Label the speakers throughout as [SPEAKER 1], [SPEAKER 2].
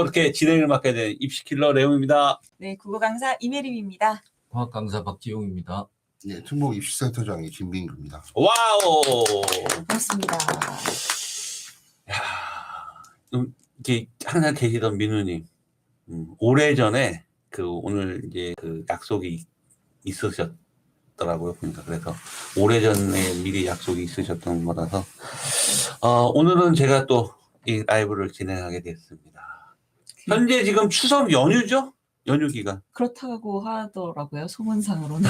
[SPEAKER 1] 이렇게 진행을 맡게 된 입시킬러 레옹입니다.
[SPEAKER 2] 네, 국어 강사 이메림입니다.
[SPEAKER 3] 과학 강사 박지용입니다.
[SPEAKER 4] 네, 특목 입시센터장의 진빈규입니다.
[SPEAKER 1] 와우.
[SPEAKER 2] 반갑습니다.
[SPEAKER 1] 야, 이게 항상 계시던 민우님, 오래전에 오늘 이제 약속이 있으셨더라고요, 보니까. 그래서 오래전에 미리 약속이 있으셨던 거라서, 오늘은 제가 또 이 라이브를 진행하게 됐습니다. 현재 지금 추석 연휴죠? 연휴 기간.
[SPEAKER 2] 그렇다고 하더라고요, 소문상으로는.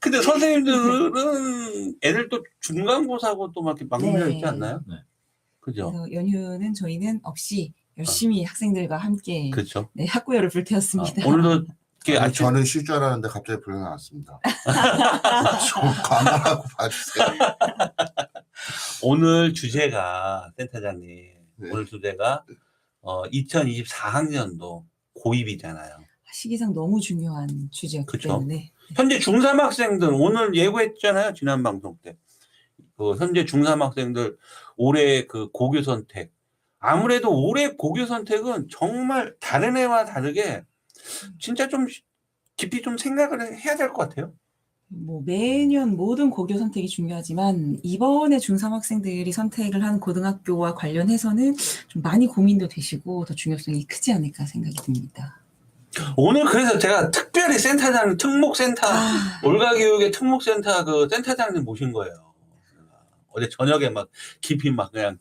[SPEAKER 1] 근데 선생님들은 애들 또 중간고사고 또 막 이렇게 막밀려 있지 않나요?
[SPEAKER 3] 네.
[SPEAKER 1] 그죠?
[SPEAKER 2] 그래서 연휴는 저희는 없이 열심히 학생들과 함께
[SPEAKER 1] 그렇죠.
[SPEAKER 2] 네, 학구열을 불태웠습니다.
[SPEAKER 1] 오늘도 이렇게
[SPEAKER 4] 아니, 저는 쉴 줄 알았는데 갑자기 불이 나왔습니다. 좀 감안하고 봐주세요.
[SPEAKER 1] 오늘 주제가 센터장님,
[SPEAKER 4] 네.
[SPEAKER 1] 오늘 주제가 2024학년도 고입이잖아요.
[SPEAKER 2] 시기상 너무 중요한 주제였기
[SPEAKER 1] 그쵸.
[SPEAKER 2] 때문에.
[SPEAKER 1] 현재 중3 학생들 오늘 예고했잖아요, 지난 방송 때. 현재 중3 학생들 올해 고교 선택. 아무래도 올해 고교 선택은 정말 다른 애와 다르게 진짜 좀 깊이 좀 생각을 해야 될 것 같아요.
[SPEAKER 2] 뭐 매년 모든 고교 선택이 중요하지만 이번에 중3 학생들이 선택을 한 고등학교와 관련해서는 좀 많이 고민도 되시고 더 중요성이 크지 않을까 생각이 듭니다.
[SPEAKER 1] 오늘 그래서 제가 특별히 센터장, 특목센터, 올가교육의 특목센터 센터장님 모신 거예요. 어제 저녁에 막 깊이 막 그냥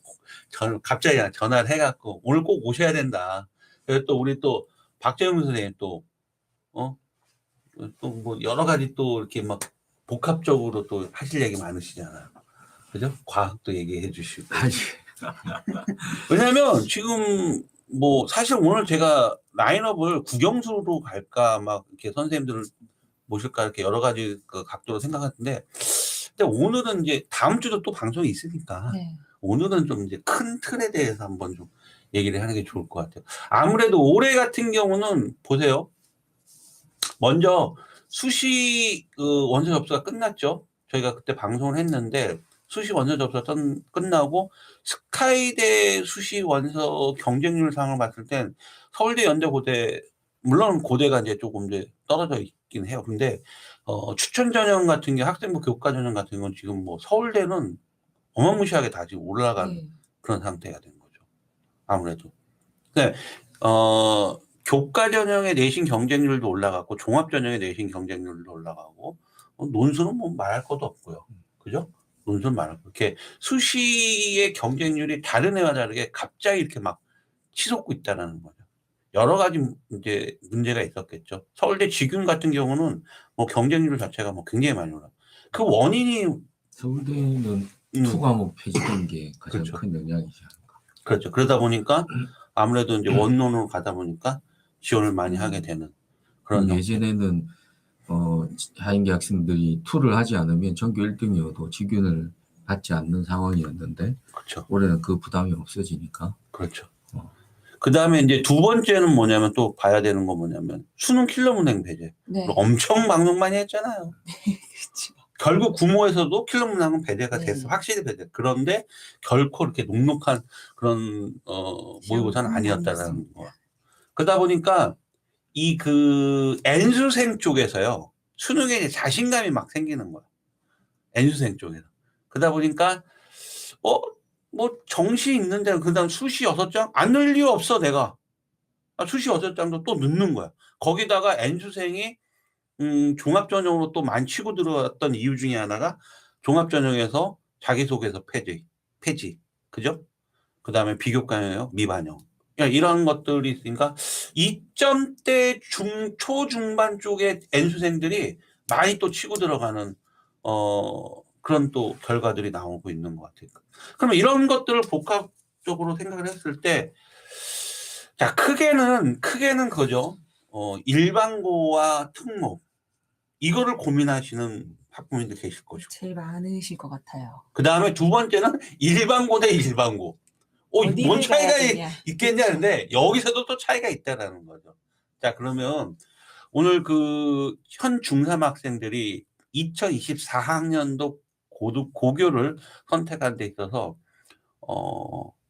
[SPEAKER 1] 갑자기 그냥 전화를 해갖고 오늘 꼭 오셔야 된다. 그래서 또 우리 또 박재용 선생님 또 뭐 여러 가지 또 이렇게 막 복합적으로 또 하실 얘기 많으시잖아요. 그죠? 과학도 얘기해 주시고. 왜냐면 지금 뭐 사실 오늘 제가 라인업을 국영수로 갈까 막 이렇게 선생님들을 모실까 이렇게 여러 가지 각도로 생각했는데 근데 오늘은 이제 다음 주도 또 방송이 있으니까
[SPEAKER 2] 네.
[SPEAKER 1] 오늘은 좀 이제 큰 틀에 대해서 한번 좀 얘기를 하는 게 좋을 것 같아요. 아무래도 올해 같은 경우는 보세요. 먼저 수시 원서 접수가 끝났죠. 저희가 그때 방송을 했는데 수시 원서 접수가 끝나고 스카이대 수시 원서 경쟁률 상을 봤을 땐 서울대, 연대, 고대 물론 고대가 이제 조금 이제 떨어져 있긴 해요. 근데 추천 전형 같은 게 학생부 교과 전형 같은 건 지금 뭐 서울대는 어마무시하게 다 지금 올라간 그런 상태가 된 거죠. 아무래도. 네. 교과 전형의 내신 경쟁률도 올라갔고 종합 전형의 내신 경쟁률도 올라가고 논술은 뭐 말할 것도 없고요. 그죠? 논술 말할 거. 이렇게 수시의 경쟁률이 다른 애와 다르게 갑자기 이렇게 막 치솟고 있다는 거죠. 여러 가지 이제 문제가 있었겠죠. 서울대 직윤 같은 경우는 뭐 경쟁률 자체가 뭐 굉장히 많이 올라. 그 원인이
[SPEAKER 3] 서울대는 투 과목 폐지된 게 가장
[SPEAKER 1] 그렇죠.
[SPEAKER 3] 큰 영향이지 않을까.
[SPEAKER 1] 그렇죠. 그러다 보니까 아무래도 이제 원론으로 가다 보니까 지원을 많이 하게 되는 그런
[SPEAKER 3] 예전에는 하인계 학생들이 투를 하지 않으면 전교 1등이어도 직윤을 받지 않는 상황이었는데
[SPEAKER 1] 그렇죠.
[SPEAKER 3] 올해는 그 부담이 없어지니까.
[SPEAKER 1] 그렇죠. 그 다음에 이제 두 번째는 뭐냐면 또 봐야 되는 거 뭐냐면 수능 킬러 문항 배제.
[SPEAKER 2] 네.
[SPEAKER 1] 엄청 방송 많이 했잖아요.
[SPEAKER 2] 그렇죠.
[SPEAKER 1] 결국 구모에서도 킬러 문항은 배제가
[SPEAKER 2] 네.
[SPEAKER 1] 됐어. 확실히 배제. 그런데 결코 이렇게 녹록한 그런 모의고사는 아니었다라는 거. 그러다 보니까 이 N수생 쪽에서요. 수능에 이제 자신감이 막 생기는 거야. N수생 쪽에서. 그러다 보니까 뭐 정시 있는데 그다음 수시 6장 안 넣을 이유 없어 내가. 수시 6장도 또 넣는 거야. 거기다가 N수생이 종합전형으로 또 많이 치고 들어왔던 이유 중에 하나가 종합전형에서 자기소개서 폐지. 그죠? 그 다음에 비교과형 미반영. 이런 것들이 있으니까 2점대 초중반 쪽에 N수생들이 많이 또 치고 들어가는 그런 또 결과들이 나오고 있는 것 같아요. 그러면 이런 것들을 복합적으로 생각을 했을 때, 자, 크게는 그죠. 일반고와 특목. 이거를 고민하시는 학부모님들 계실 거죠.
[SPEAKER 2] 제일 많으실 것 같아요.
[SPEAKER 1] 그 다음에 두 번째는 일반고 대 일반고. 뭔 차이가 있겠냐는데, 여기서도 또 차이가 있다라는 거죠. 자, 그러면 오늘 현 중3 학생들이 2024학년도 고교를 선택한 데 있어서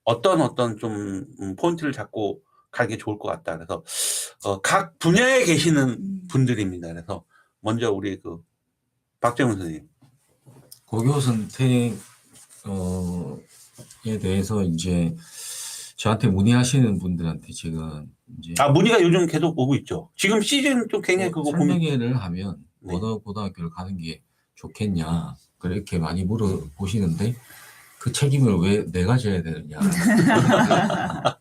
[SPEAKER 1] 어떤 좀 포인트를 잡고 가는 게 좋을 것 같다. 그래서 각 분야에 계시는 분들입니다. 그래서 먼저 우리 그 박재훈 선생님.
[SPEAKER 3] 고교 선택에 대해서 이제 저한테 문의하시는 분들한테 제가 이제
[SPEAKER 1] 문의가 요즘 계속 오고 있죠. 지금 시즌 좀 굉장히 그거 고민.
[SPEAKER 3] 설명회를 하면
[SPEAKER 1] 네.
[SPEAKER 3] 어느 고등학교를 가는 게 좋겠냐 그렇게 많이 물어보시는데 그 책임을 왜 내가 져야 되느냐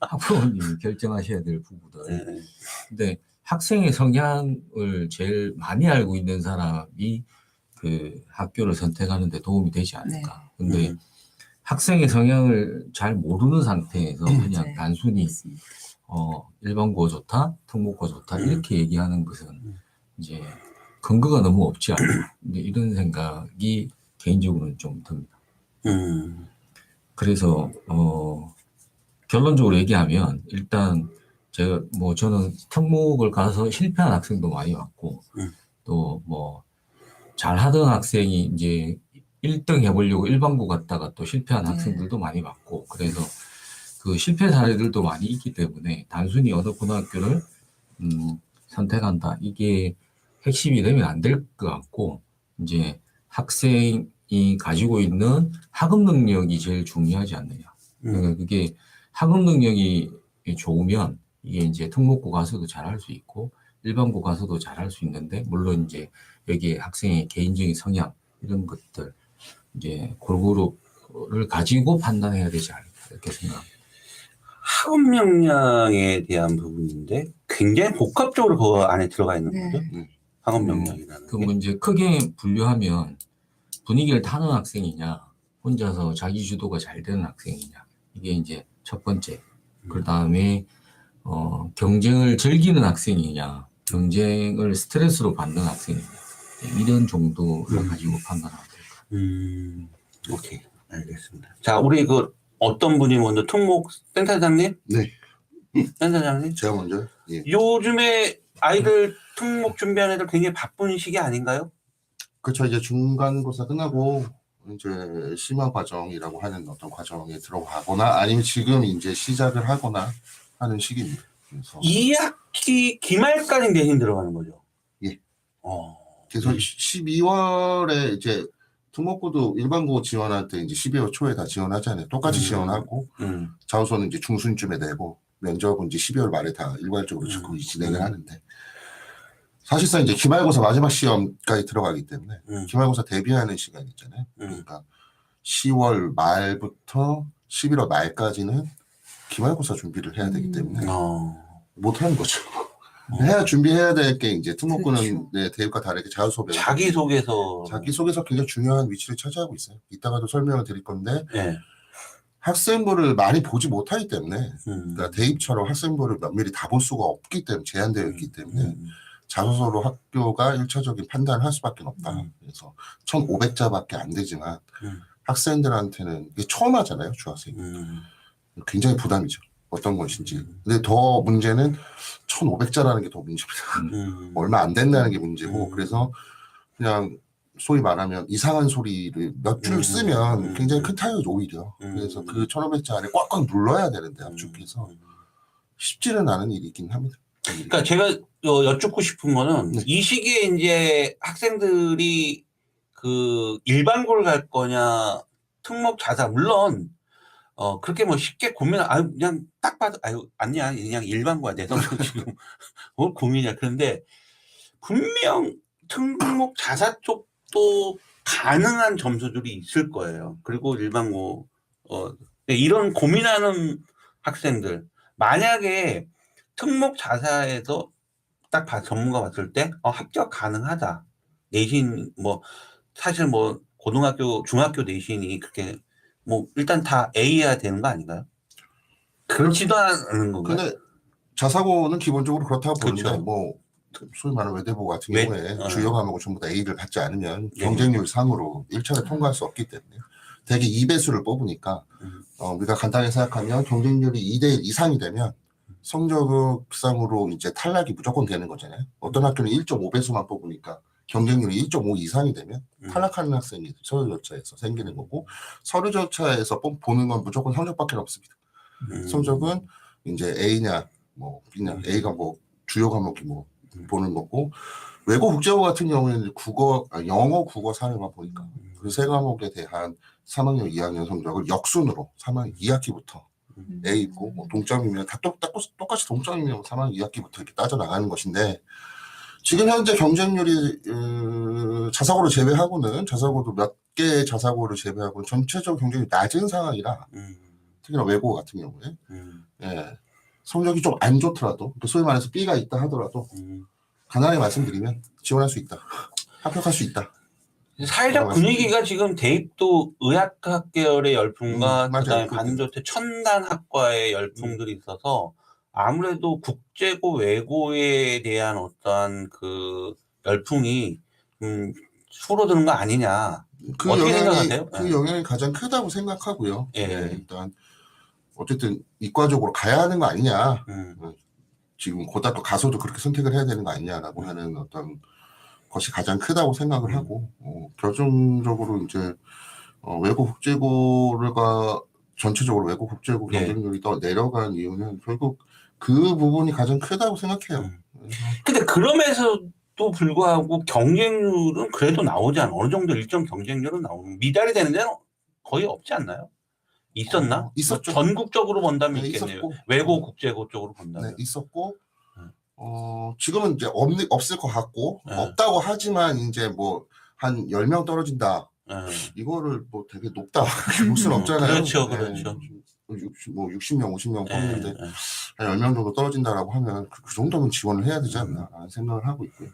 [SPEAKER 3] 학부모님이 결정하셔야 될 부분들.
[SPEAKER 1] 네.
[SPEAKER 3] 근데 학생의 성향을 제일 많이 알고 있는 사람이 그 학교를 선택하는 데 도움이 되지 않을까. 근데 학생의 성향을 잘 모르는 상태에서 그냥
[SPEAKER 2] 네.
[SPEAKER 3] 단순히
[SPEAKER 2] 맞습니다.
[SPEAKER 3] 일반고가 좋다, 특목고가 좋다 이렇게 얘기하는 것은 이제 근거가 너무 없지 않나. 근데 이런 생각이 개인적으로는 좀 듭니다. 그래서 결론적으로 얘기하면 일단 제가 저는 특목을 가서 실패한 학생도 많이 왔고 또 잘하던 학생이 이제 1등 해보려고 일반고 갔다가 또 실패한 학생들도 많이 봤고 그래서 그 실패 사례들도 많이 있기 때문에 단순히 어느 고등학교를 선택한다 이게 핵심이 되면 안 될 것 같고 이제 학생이 가지고 있는 학업 능력이 제일 중요하지 않느냐. 그러니까 그게 학업 능력이 좋으면 이게 이제 특목고 가서도 잘할 수 있고 일반고 가서도 잘할 수 있는데 물론 이제 여기에 학생의 개인적인 성향 이런 것들 이제 골고루를 가지고 판단해야 되지 않을까 이렇게 생각합니다.
[SPEAKER 1] 학업 역량에 대한 부분인데 굉장히 복합적으로 그 안에 들어가 있는 거죠. 학업 역량이라는
[SPEAKER 3] 그
[SPEAKER 1] 게.
[SPEAKER 3] 문제 크게 분류하면 분위기를 타는 학생이냐 혼자서 자기 주도가 잘 되는 학생이냐 이게 이제 첫 번째. 그 다음에 경쟁을 즐기는 학생이냐 경쟁을 스트레스로 받는 학생이냐 이런 정도를 가지고 판단하면 될까요?
[SPEAKER 1] 오케이, 알겠습니다. 자, 우리 그 어떤 분이 먼저 특목 센터장님?
[SPEAKER 4] 네.
[SPEAKER 1] 센터장님?
[SPEAKER 4] 제가 먼저. 예.
[SPEAKER 1] 요즘에 아이들 특목 준비하는 애들 굉장히 바쁜 시기 아닌가요?
[SPEAKER 4] 그렇죠. 이제 중간고사 끝나고 이제 심화 과정이라고 하는 어떤 과정에 들어가거나 아니면 지금 이제 시작을 하거나 하는 시기입니다. 그래서
[SPEAKER 1] 2학기 기말까지 내신 들어가는 거죠?
[SPEAKER 4] 예.
[SPEAKER 1] 그래서
[SPEAKER 4] 12월에 이제 특목고도 일반고 지원할 때 이제 12월 초에 다 지원하잖아요. 똑같이 지원하고 자소서는 이제 중순쯤에 내고 면접은 이제 12월 말에 다 일괄적으로 진행을 하는데 사실상 이제 기말고사 마지막 시험까지 들어가기 때문에 기말고사 대비하는 시간 있잖아요. 그러니까 10월 말부터 11월 말까지는 기말고사 준비를 해야 되기 때문에 못하는 거죠. 해야 준비해야 될 게 이제 특목고는
[SPEAKER 2] 그렇죠.
[SPEAKER 4] 네, 대입과 다르게 자소서
[SPEAKER 1] 자기소개서
[SPEAKER 4] 굉장히 중요한 위치를 차지하고 있어요. 이따가도 설명을 드릴 건데
[SPEAKER 1] 네.
[SPEAKER 4] 학생부를 많이 보지 못하기 때문에 그러니까 대입처럼 학생부를 면밀히 다 볼 수가 없기 때문에 제한되어 있기 때문에 자소서로 학교가 1차적인 판단을 할 수밖에 없다. 그래서 1,500자밖에 안 되지만 학생들한테는 이게 처음 하잖아요. 중학생이. 굉장히 부담이죠. 어떤 것인지. 근데 더 문제는 1,500자라는 게 더 문제입니다. 얼마 안 된다는 게 문제고 그래서 그냥 소위 말하면 이상한 소리를 몇 줄 쓰면 굉장히 큰 타격이 오히려. 그래서 그 1,500자 안에 꽉꽉 눌러야 되는데 압축해서 쉽지는 않은 일이긴 합니다.
[SPEAKER 1] 그러니까 제가 여쭙고 싶은 거는
[SPEAKER 4] 네.
[SPEAKER 1] 이 시기에 이제 학생들이 그 일반고를 갈 거냐 특목 자사 물론 그렇게 뭐 쉽게 그냥 딱 봐도 아니야 그냥 일반고야 내 성적 지금 뭘 고민이야. 그런데 분명 특목 자사 쪽도 가능한 점수들이 있을 거예요. 그리고 일반고 이런 고민하는 학생들 만약에 특목 자사에서 딱 전문가 봤을 때 합격 가능하다. 내신 사실 고등학교 중학교 내신이 그렇게 일단 다 A해야 되는 거 아닌가요? 그렇지도 않은 건가요?
[SPEAKER 4] 근데 자사고는 기본적으로 그렇다고 보는데
[SPEAKER 1] 그렇죠.
[SPEAKER 4] 소위 말하는 외대부 같은 경우에 주요 과목을 전부 다 A를 받지 않으면
[SPEAKER 1] 네.
[SPEAKER 4] 경쟁률 상으로 1차를 통과할 수 없기 때문에 대개 2배수를 뽑으니까 우리가 간단히 생각하면 경쟁률이 2대1 이상이 되면 성적상으로 이제 탈락이 무조건 되는 거잖아요. 어떤 학교는 1.5배수만 뽑으니까 경쟁률이 1.5 이상이 되면 탈락하는 학생이 서류 절차에서 생기는 거고 서류 절차에서 보는 건 무조건 성적밖에 없습니다. 성적은 이제 A냐 뭐 B냐 A가 뭐 주요 과목이 뭐 보는 거고 외고 국제고 같은 경우에는 영어 국어 사회만 보니까 그 세 과목에 대한 3학년 2학년 성적을 역순으로 3학년 2학기부터 A 있고 뭐 동점이면 다 똑같이 동점이면 3학년 2학기부터 이렇게 따져 나가는 것인데 지금 현재 경쟁률이 자사고를 제외하고는 자사고도 몇 개의 자사고를 제외하고는 전체적으로 경쟁률이 낮은 상황이라 특히나 외고 같은 경우에 예, 성적이 좀 안 좋더라도 소위 말해서 B가 있다 하더라도 간단하게 말씀드리면 지원할 수 있다. 합격할 수 있다.
[SPEAKER 1] 사회적 분위기가 지금 대입도 의학학 계열의 열풍과
[SPEAKER 4] 맞아요.
[SPEAKER 1] 그다음에 반도체 첨단학과의 열풍들이 있어서 아무래도 국제고 외고에 대한 어떠한 그 열풍이 줄어드는 거 아니냐.
[SPEAKER 4] 그
[SPEAKER 1] 어떻게
[SPEAKER 4] 영향이
[SPEAKER 1] 생각하세요?
[SPEAKER 4] 그 영향이 가장 크다고 생각하고요.
[SPEAKER 1] 예.
[SPEAKER 4] 네, 일단 어쨌든 이과적으로 가야 하는 거 아니냐. 지금 고등학교 가서도 그렇게 선택을 해야 되는 거 아니냐라고 하는 어떤 것이 가장 크다고 생각을 하고 결정적으로 이제 외고 국제고가 전체적으로 외고 국제고
[SPEAKER 1] 네.
[SPEAKER 4] 경쟁률이 더 내려간 이유는 결국 그 부분이 가장 크다고 생각해요.
[SPEAKER 1] 근데 그럼에서도 불구하고 경쟁률은 그래도 나오지 않아. 어느 정도 일정 경쟁률은 나오는. 미달이 되는 데는 거의 없지 않나요? 있었나?
[SPEAKER 4] 있었죠.
[SPEAKER 1] 전국적으로 본다면
[SPEAKER 4] 네,
[SPEAKER 1] 있겠네요.
[SPEAKER 4] 있었고.
[SPEAKER 1] 외고 국제고 쪽으로 본다면.
[SPEAKER 4] 네, 있었고 지금은 이제 없을 것 같고
[SPEAKER 1] 네.
[SPEAKER 4] 없다고 하지만 이제 뭐 한 10명 떨어진다.
[SPEAKER 1] 네.
[SPEAKER 4] 이거를 뭐 되게 높다 볼 수는 없잖아요.
[SPEAKER 1] 그렇죠,
[SPEAKER 4] 네,
[SPEAKER 1] 그렇죠.
[SPEAKER 4] 60명, 50명 뽑는데
[SPEAKER 1] 네.
[SPEAKER 4] 한 10명 정도 떨어진다라고 하면 그 정도면 지원을 해야 되지 않나라는 생각을 하고 있고요.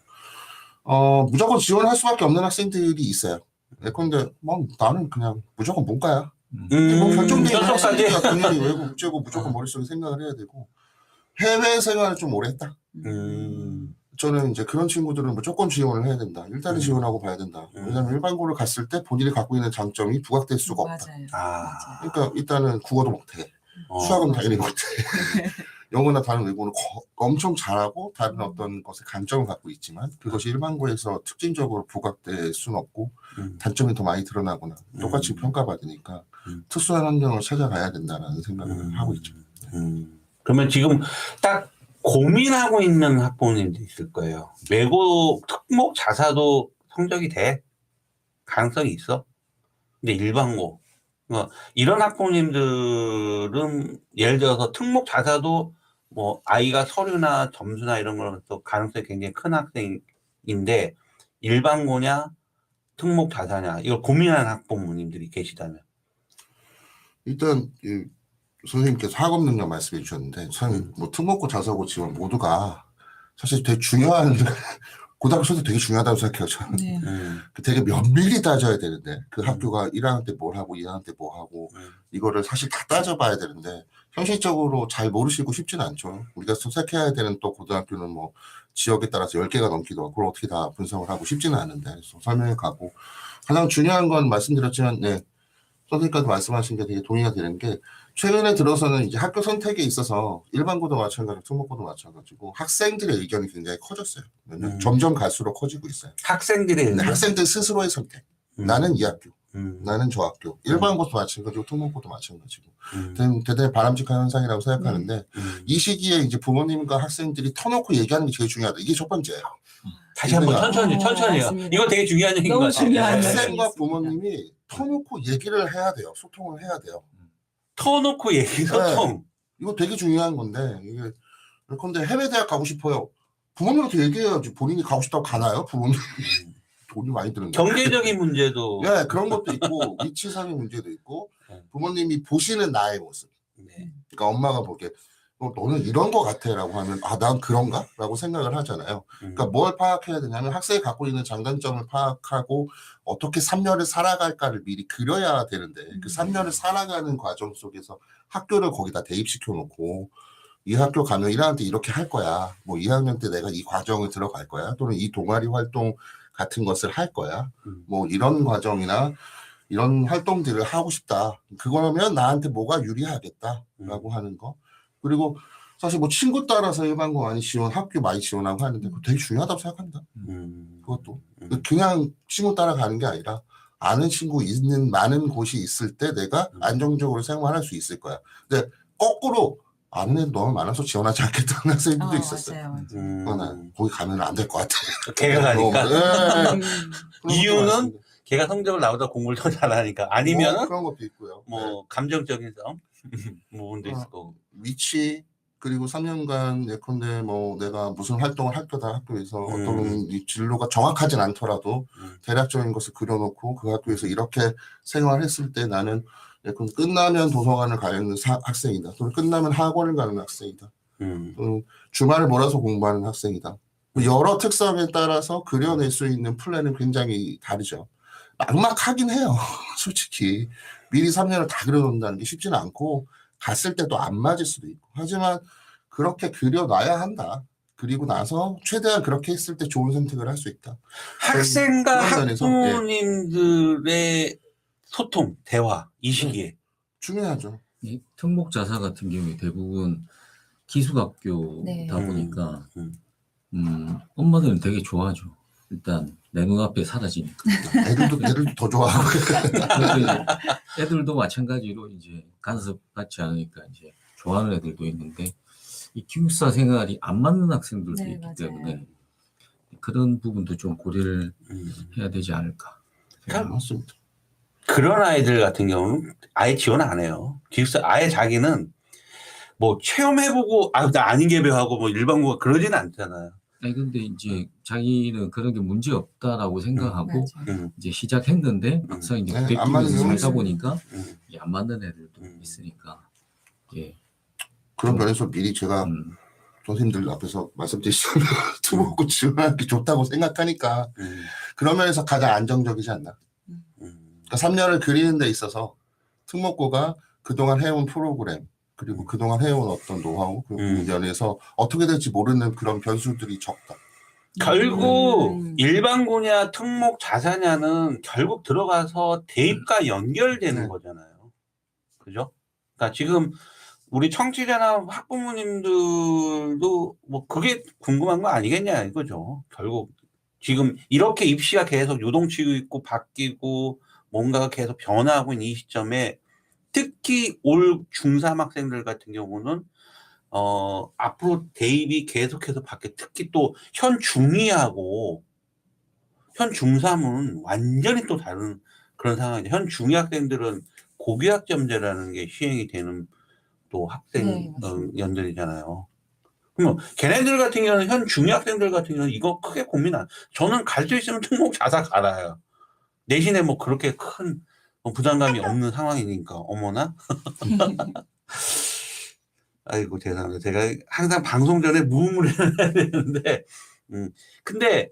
[SPEAKER 4] 무조건 지원할 수밖에 없는 학생들이 있어요. 예컨대 뭐 나는 그냥 무조건 문과야. 뭐 결정된
[SPEAKER 1] 현석까지.
[SPEAKER 4] 학생이니까 당연히 외국 국제고 무조건 머릿속에 생각을 해야 되고 해외 생활을 좀 오래 했다. 저는 이제 그런 친구들은 무조건 지원을 해야 된다. 일단은 지원하고 봐야 된다. 왜냐하면 일반고를 갔을 때 본인이 갖고 있는 장점이 부각될 수가 없다.
[SPEAKER 2] 맞아요.
[SPEAKER 1] 아.
[SPEAKER 4] 그러니까 일단은 국어도 못해. 수학은 당연히 못해. 영어나 다른 외국어는 엄청 잘하고 다른 어떤 것에 강점을 갖고 있지만 그것이 일반고에서 특징적으로 부각될 수는 없고 단점이 더 많이 드러나거나 똑같이 평가받으니까 특수한 환경을 찾아가야 된다는 생각을 하고 있죠.
[SPEAKER 1] 그러면 지금 딱 고민하고 있는 학부모님도 있을 거예요. 외고 특목 자사도 성적이 돼. 가능성이 있어. 근데 일반고. 이런 학부모님들은 예를 들어서 특목 자사도 뭐 아이가 서류나 점수나 이런 걸로 가능성이 굉장히 큰 학생인데 일반고냐 특목 자사냐 이걸 고민하는 학부모님들이 계시다면.
[SPEAKER 4] 일단 선생님께서 학업 능력 말씀해 주셨는데 저는 뭐 특목고 자사고 지원 모두가 사실 되게 중요한 고등학교 선택 되게 중요하다고 생각해요. 저는
[SPEAKER 2] 네.
[SPEAKER 4] 되게 면밀히 따져야 되는데 그 학교가 1학년 때 뭘 하고 2학년 때 뭐 하고 이거를 사실 다 따져봐야 되는데 현실적으로 잘 모르시고 쉽지는 않죠. 우리가 선택해야 되는 또 고등학교는 뭐 지역에 따라서 10개가 넘기도 하고 그걸 어떻게 다 분석을 하고 쉽지는 않은데 그래서 설명해 가고 가장 중요한 건 말씀드렸지만 네. 선생님께서 말씀하신 게 되게 동의가 되는 게 최근에 들어서는 이제 학교 선택에 있어서 일반고도 마찬가지고 특목고도 마찬가지고 학생들의 의견이 굉장히 커졌어요. 점점 갈수록 커지고 있어요.
[SPEAKER 1] 학생들의 의견?
[SPEAKER 4] 학생들 스스로의 선택. 나는 이 학교, 나는 저 학교. 일반고도 마찬가지고 특목고도 마찬가지고. 대단히 바람직한 현상이라고 생각하는데 이 시기에 이제 부모님과 학생들이 터놓고 얘기하는 게 제일 중요하다. 이게 첫 번째예요.
[SPEAKER 1] 다시 한번 천천히요.
[SPEAKER 2] 맞습니다.
[SPEAKER 1] 이거 되게 중요한 얘기인 것
[SPEAKER 2] 너무
[SPEAKER 1] 같아요.
[SPEAKER 2] 중요한
[SPEAKER 1] 네.
[SPEAKER 4] 학생과
[SPEAKER 2] 있습니다.
[SPEAKER 4] 부모님이 터놓고 얘기를 해야 돼요. 소통을 해야 돼요.
[SPEAKER 1] 터놓고 얘기 소통.
[SPEAKER 4] 이거 되게 중요한 건데 이게 그런데 해외 대학 가고 싶어요. 부모님한테 얘기해야지. 본인이 가고 싶다고 가나요? 부모님 돈이 많이 드는데.
[SPEAKER 1] 경제적인 문제도.
[SPEAKER 4] 네, 그런 것도 있고 위치상의 문제도 있고 부모님이 보시는 나의 모습.
[SPEAKER 1] 네.
[SPEAKER 4] 그러니까 엄마가 보기에 너는 이런 거 같아라고 하면 난 그런가라고 생각을 하잖아요. 그러니까 뭘 파악해야 되냐면 학생이 갖고 있는 장단점을 파악하고 어떻게 3년을 살아갈까를 미리 그려야 되는데 그 3년을 살아가는 과정 속에서 학교를 거기다 대입시켜 놓고 이 학교 가면 1학년 때 이렇게 할 거야. 뭐 2학년 때 내가 이 과정을 들어갈 거야. 또는 이 동아리 활동 같은 것을 할 거야. 뭐 이런 과정이나 이런 활동들을 하고 싶다. 그거라면 나한테 뭐가 유리하겠다라고 하는 거. 그리고 사실 뭐 친구 따라서 일반고 많이 지원, 학교 많이 지원하고 하는데 그거 되게 중요하다고 생각합니다. 그것도. 그냥 친구 따라가는 게 아니라 아는 친구 있는 많은 곳이 있을 때 내가 안정적으로 생활할 수 있을 거야. 근데 거꾸로 아는 애들 너무 많아서 지원하지 않겠다는 학생들도 있었어요.
[SPEAKER 2] 맞아요.
[SPEAKER 4] 나 거기 가면 안 될 것 같아.
[SPEAKER 1] 걔가 가니까.
[SPEAKER 4] 네.
[SPEAKER 1] 이유는 걔가 성적을 나보다 공부를 더 잘하니까. 아니면은
[SPEAKER 4] 그런 것도 있고요.
[SPEAKER 1] 뭐 감정적인 싸움 부분도 있을 거고.
[SPEAKER 4] 위치 그리고 3년간 예컨대 뭐 내가 무슨 활동을 할 거다 학교에서 어떤 이 진로가 정확하진 않더라도 대략적인 것을 그려놓고 그 학교에서 이렇게 생활했을 때 나는 예컨대 끝나면 도서관을 가는 학생이다. 또는 끝나면 학원을 가는 학생이다. 또는 주말을 몰아서 공부하는 학생이다. 여러 특성에 따라서 그려낼 수 있는 플랜은 굉장히 다르죠. 막막하긴 해요. 솔직히 미리 3년을 다 그려놓는다는 게 쉽지는 않고 갔을 때도 안 맞을 수도 있고 하지만 그렇게 그려놔야 한다. 그리고 나서 최대한 그렇게 했을 때 좋은 선택을 할 수 있다.
[SPEAKER 1] 학생과
[SPEAKER 4] 그런 면에서,
[SPEAKER 1] 학부모님들의 소통, 대화 이 시기에
[SPEAKER 4] 중요하죠.
[SPEAKER 3] 이 특목자사 같은 경우에 대부분 기숙학교다
[SPEAKER 2] 네.
[SPEAKER 3] 보니까 엄마들은 되게 좋아하죠. 일단 내 눈앞에 사라지니까.
[SPEAKER 4] 애들도 더 좋아하고.
[SPEAKER 3] 그래서 이제 애들도 마찬가지로 이제 간섭 받지 않으니까 이제 좋아하는 애들도 있는데 이 기숙사 생활이 안 맞는 학생들도
[SPEAKER 2] 네,
[SPEAKER 3] 있기
[SPEAKER 2] 맞아요.
[SPEAKER 3] 때문에 그런 부분도 좀 고려를 해야 되지 않을까.
[SPEAKER 4] 맞습니다.
[SPEAKER 1] 그런 아이들 같은 경우는 아예 지원 안 해요. 기숙사 아예 자기는 뭐 체험해보고 나 아닌 개별하고 뭐 일반고가 그러지는 않잖아요.
[SPEAKER 3] 아니 근데 이제 자기는 그런 게 문제 없다라고 생각하고
[SPEAKER 2] 맞아요.
[SPEAKER 3] 이제 시작했는데 막상 이제
[SPEAKER 4] 네, 안 맞는
[SPEAKER 3] 부대끼면서 살다
[SPEAKER 4] 경우는
[SPEAKER 3] 보니까 이게 안 맞는 애들도 있으니까 예.
[SPEAKER 4] 그런 면에서 미리 제가 선생님들 앞에서 말씀드리자면 특목고 지원하는 게 좋다고 생각하니까 그런 면에서 가장 안정적이지 않나. 그러니까 3년을 그리는 데 있어서 특목고가 그동안 해온 프로그램 그리고 그동안 해온 어떤 노하우 그 면에서 어떻게 될지 모르는 그런 변수들이 적다.
[SPEAKER 1] 결국 일반고냐 특목 자사냐는 결국 들어가서 대입과 연결되는
[SPEAKER 4] 네.
[SPEAKER 1] 거잖아요. 그죠? 그러니까 지금 우리 청취자나 학부모님들도 뭐 그게 궁금한 거 아니겠냐 이거죠. 결국 지금 이렇게 입시가 계속 요동치고 있고 바뀌고 뭔가가 계속 변화하고 있는 이 시점에 특히 올 중3 학생들 같은 경우는 앞으로 대입이 계속해서 바뀌어 특히 또 현 중2하고 현 중3은 완전히 또 다른 그런 상황이죠. 현 중2 학생들은 고교학점제라는 게 시행이 되는 또 학생
[SPEAKER 2] 네, 맞습니다.
[SPEAKER 1] 연들이잖아요. 그러면 걔네들 같은 경우는 현 중2 학생들 같은 경우는 이거 크게 고민 안. 저는 갈 수 있으면 특목 자사 갈아요. 내신에 뭐 그렇게 큰 부담감이 없는 상황이니까 어머나. 아이고 죄송합니다. 제가 항상 방송 전에 무음을 해야 되는데 근데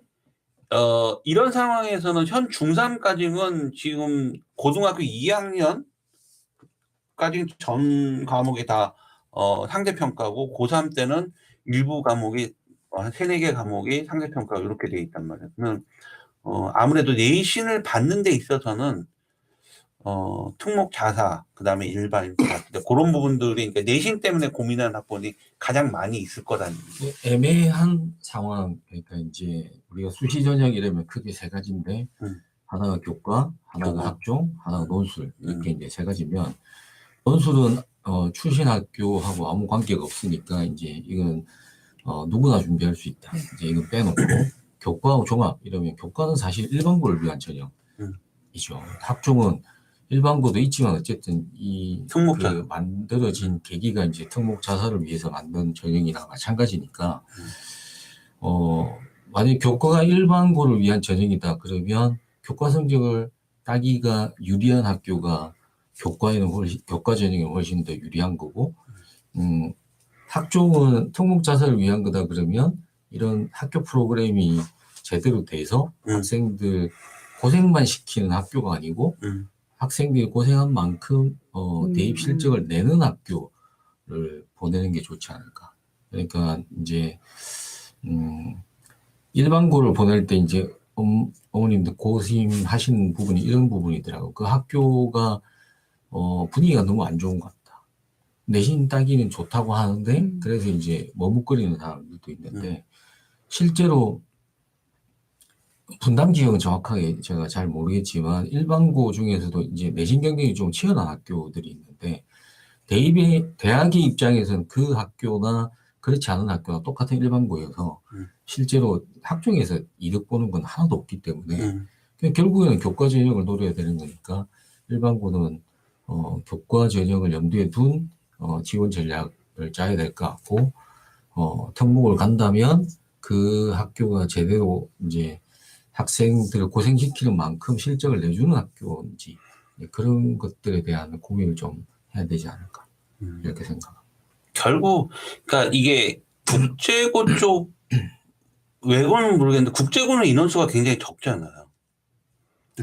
[SPEAKER 1] 이런 상황에서는 현 중3까지는 지금 고등학교 2학년까지 전 과목이 다 상대평가고 고3 때는 일부 과목이 한 3-4개 과목이 상대평가 이렇게 돼 있단 말이에요. 그러면 아무래도 내신을 받는 데 있어서는 특목 자사 그다음에 일반인 같은데 그런 부분들이 그러니까 내신 때문에 고민하는 학번이 가장 많이 있을 거라는
[SPEAKER 3] 애매한 상황 그러니까 이제 우리가 수시 전형 이러면 크게 세 가지인데 하나가 교과, 하나가
[SPEAKER 1] 교과.
[SPEAKER 3] 학종, 하나가 논술 이렇게 이제 세 가지면 논술은 출신 학교하고 아무 관계가 없으니까 이제 이건 누구나 준비할 수 있다. 이제 이건 빼놓고 교과하고 종합 이러면 교과는 사실 일반고를 위한 전형이죠. 학종은 일반고도 있지만 어쨌든 이
[SPEAKER 1] 특목자.
[SPEAKER 3] 만들어진 계기가 이제 특목 자사를 위해서 만든 전형이나 마찬가지니까 만약 교과가 일반고를 위한 전형이다 그러면 교과 성적을 따기가 유리한 학교가 교과 전형이 훨씬 더 유리한 거고 학종은 특목 자사를 위한 거다 그러면 이런 학교 프로그램이 제대로 돼서 학생들 고생만 시키는 학교가 아니고 학생들이 고생한 만큼 대입 실적을 내는 학교를 보내는 게 좋지 않을까. 그러니까 이제 일반고를 보낼 때 이제 어머님들 고심하시는 부분이 이런 부분이더라고요. 그 학교가 분위기가 너무 안 좋은 것 같다. 내신 따기는 좋다고 하는데 그래서 이제 머뭇거리는 사람들도 있는데 실제로 분담 지역은 정확하게 제가 잘 모르겠지만 일반고 중에서도 이제 내신 경쟁이 좀 치열한 학교들이 있는데 대학의 입장에서는 그 학교나 그렇지 않은 학교나 똑같은 일반고여서 실제로 학종에서 이득 보는 건 하나도 없기 때문에 그냥 결국에는 교과 전형을 노려야 되는 거니까 일반고는 교과 전형을 염두에 둔 지원 전략을 짜야 될 것 같고 특목을 간다면 그 학교가 제대로 이제 학생들을 고생시키는 만큼 실적을 내주는 학교인지 그런 것들에 대한 고민을 좀 해야 되지 않을까 이렇게 생각합니다.
[SPEAKER 1] 결국 그러니까 이게 국제고 쪽 외고는 모르겠는데 국제고는 인원수가 굉장히 적잖아요.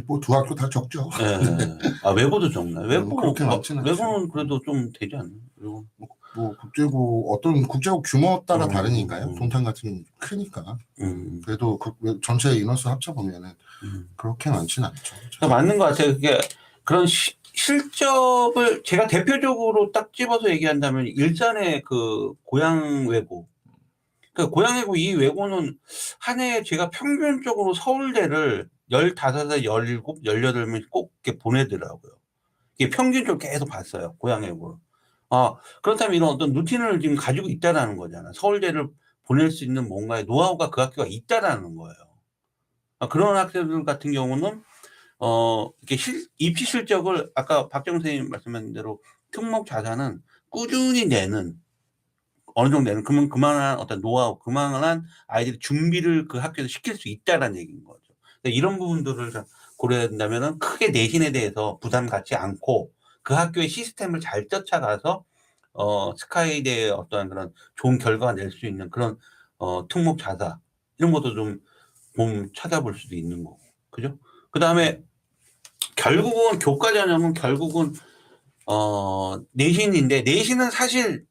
[SPEAKER 4] 뭐 두 학교 다 적죠.
[SPEAKER 1] 네. 아 외고도 적나요? 외고
[SPEAKER 4] 그렇게 많지는 않죠.
[SPEAKER 1] 외고는 그래도 좀 되지 않나요? 외고.
[SPEAKER 4] 뭐 국제고 어떤 국제고 규모 따라 다르니까요.
[SPEAKER 1] 음.
[SPEAKER 4] 동탄 같은 경우는 크니까. 그래도 전체 인원수 합쳐 보면은 그렇게 많지는 않죠.
[SPEAKER 1] 그러니까 맞는 것 같아요. 그게 그런 실적을 제가 대표적으로 딱 집어서 얘기한다면 일산의 그 고양 외고. 그 고양 외고 이 외고는 한 해에 제가 평균적으로 서울대를 15살, 17, 18명 꼭 이렇게 보내더라고요. 이게 평균적으로 계속 봤어요. 고양 외고를. 그렇다면 이런 어떤 루틴을 지금 가지고 있다라는 거잖아. 서울대를 보낼 수 있는 뭔가의 노하우가 그 학교가 있다라는 거예요. 그런 학생들 같은 경우는 이렇게 입시 실적을 아까 박정 선생님 말씀하신 대로 특목 자산은 꾸준히 내는 어느 정도 내는 그만한 어떤 노하우, 그만한 아이들이 준비를 그 학교에서 시킬 수 있다라는 얘기인 거죠. 이런 부분들을 고려해야 된다면은 크게 내신에 대해서 부담 갖지 않고 그 학교의 시스템을 잘 쫓아가서 스카이대의 어떠한 그런 좋은 결과가 낼 수 있는 그런 특목 자사 이런 것도 좀 찾아볼 수도 있는 거고, 그죠? 그 다음에 결국은 교과 전형은 결국은 내신인데 내신은 사실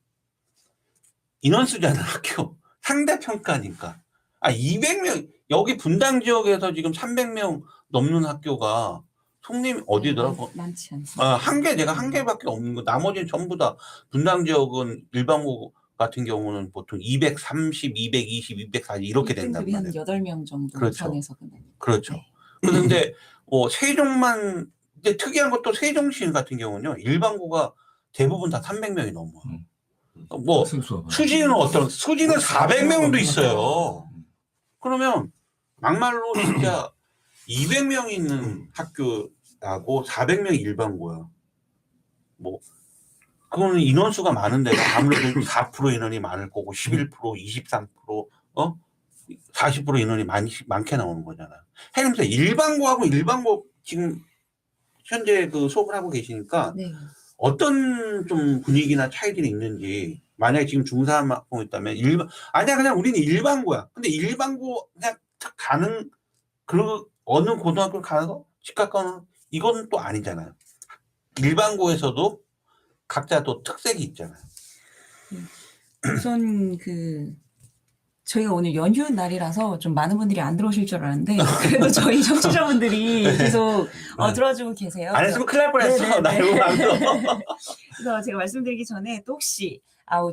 [SPEAKER 1] 인원수잖아. 학교 상대평가니까 200명 여기 분당 지역에서 지금 300명 넘는 학교가 송림 어디더라?
[SPEAKER 2] 많지 않습니다.
[SPEAKER 1] 내가 한 개밖에 없는 거. 나머지는 전부 다 분당 지역은 일반고 같은 경우는 보통 230, 220, 240 이렇게 된단
[SPEAKER 2] 한
[SPEAKER 1] 말이에요.
[SPEAKER 2] 8명 정도
[SPEAKER 1] 그렇죠.
[SPEAKER 2] 선에서 끝납니다.
[SPEAKER 1] 그렇죠.
[SPEAKER 2] 네.
[SPEAKER 1] 그런데 세종만 근데 특이한 것도 세종시 같은 경우는요. 일반고가 대부분 다 300명이 넘어요. 수지는 400명도 있어요. 그러면 막말로 진짜 200명 있는 학교하고 400명 일반고야. 그거는 인원수가 많은데 아무래도 4% 인원이 많을 거고 11%, 23%, 40% 인원이 많게 나오는 거잖아요. 해님서 일반고하고 일반고 지금 현재 그 수업을 하고 계시니까
[SPEAKER 2] 네.
[SPEAKER 1] 어떤 좀 분위기나 차이들이 있는지, 만약에 지금 중3 학부 있다면 그냥 우리는 일반고야. 근데 일반고 그냥 탁 가는 어느 고등학교를 가서 집 가까운 이건 또 아니잖아요. 일반고에서도 각자 또 특색이 있잖아요.
[SPEAKER 2] 우선 저희가 오늘 연휴 날이라서 좀 많은 분들이 안 들어오실 줄 알았는데 그래도 저희 청취자분들이 계속 들어주고 계세요.
[SPEAKER 1] 안 했으면 큰일 날 뻔했어. 날고 나서.
[SPEAKER 2] 그래서 제가 말씀드리기 전에 또 혹시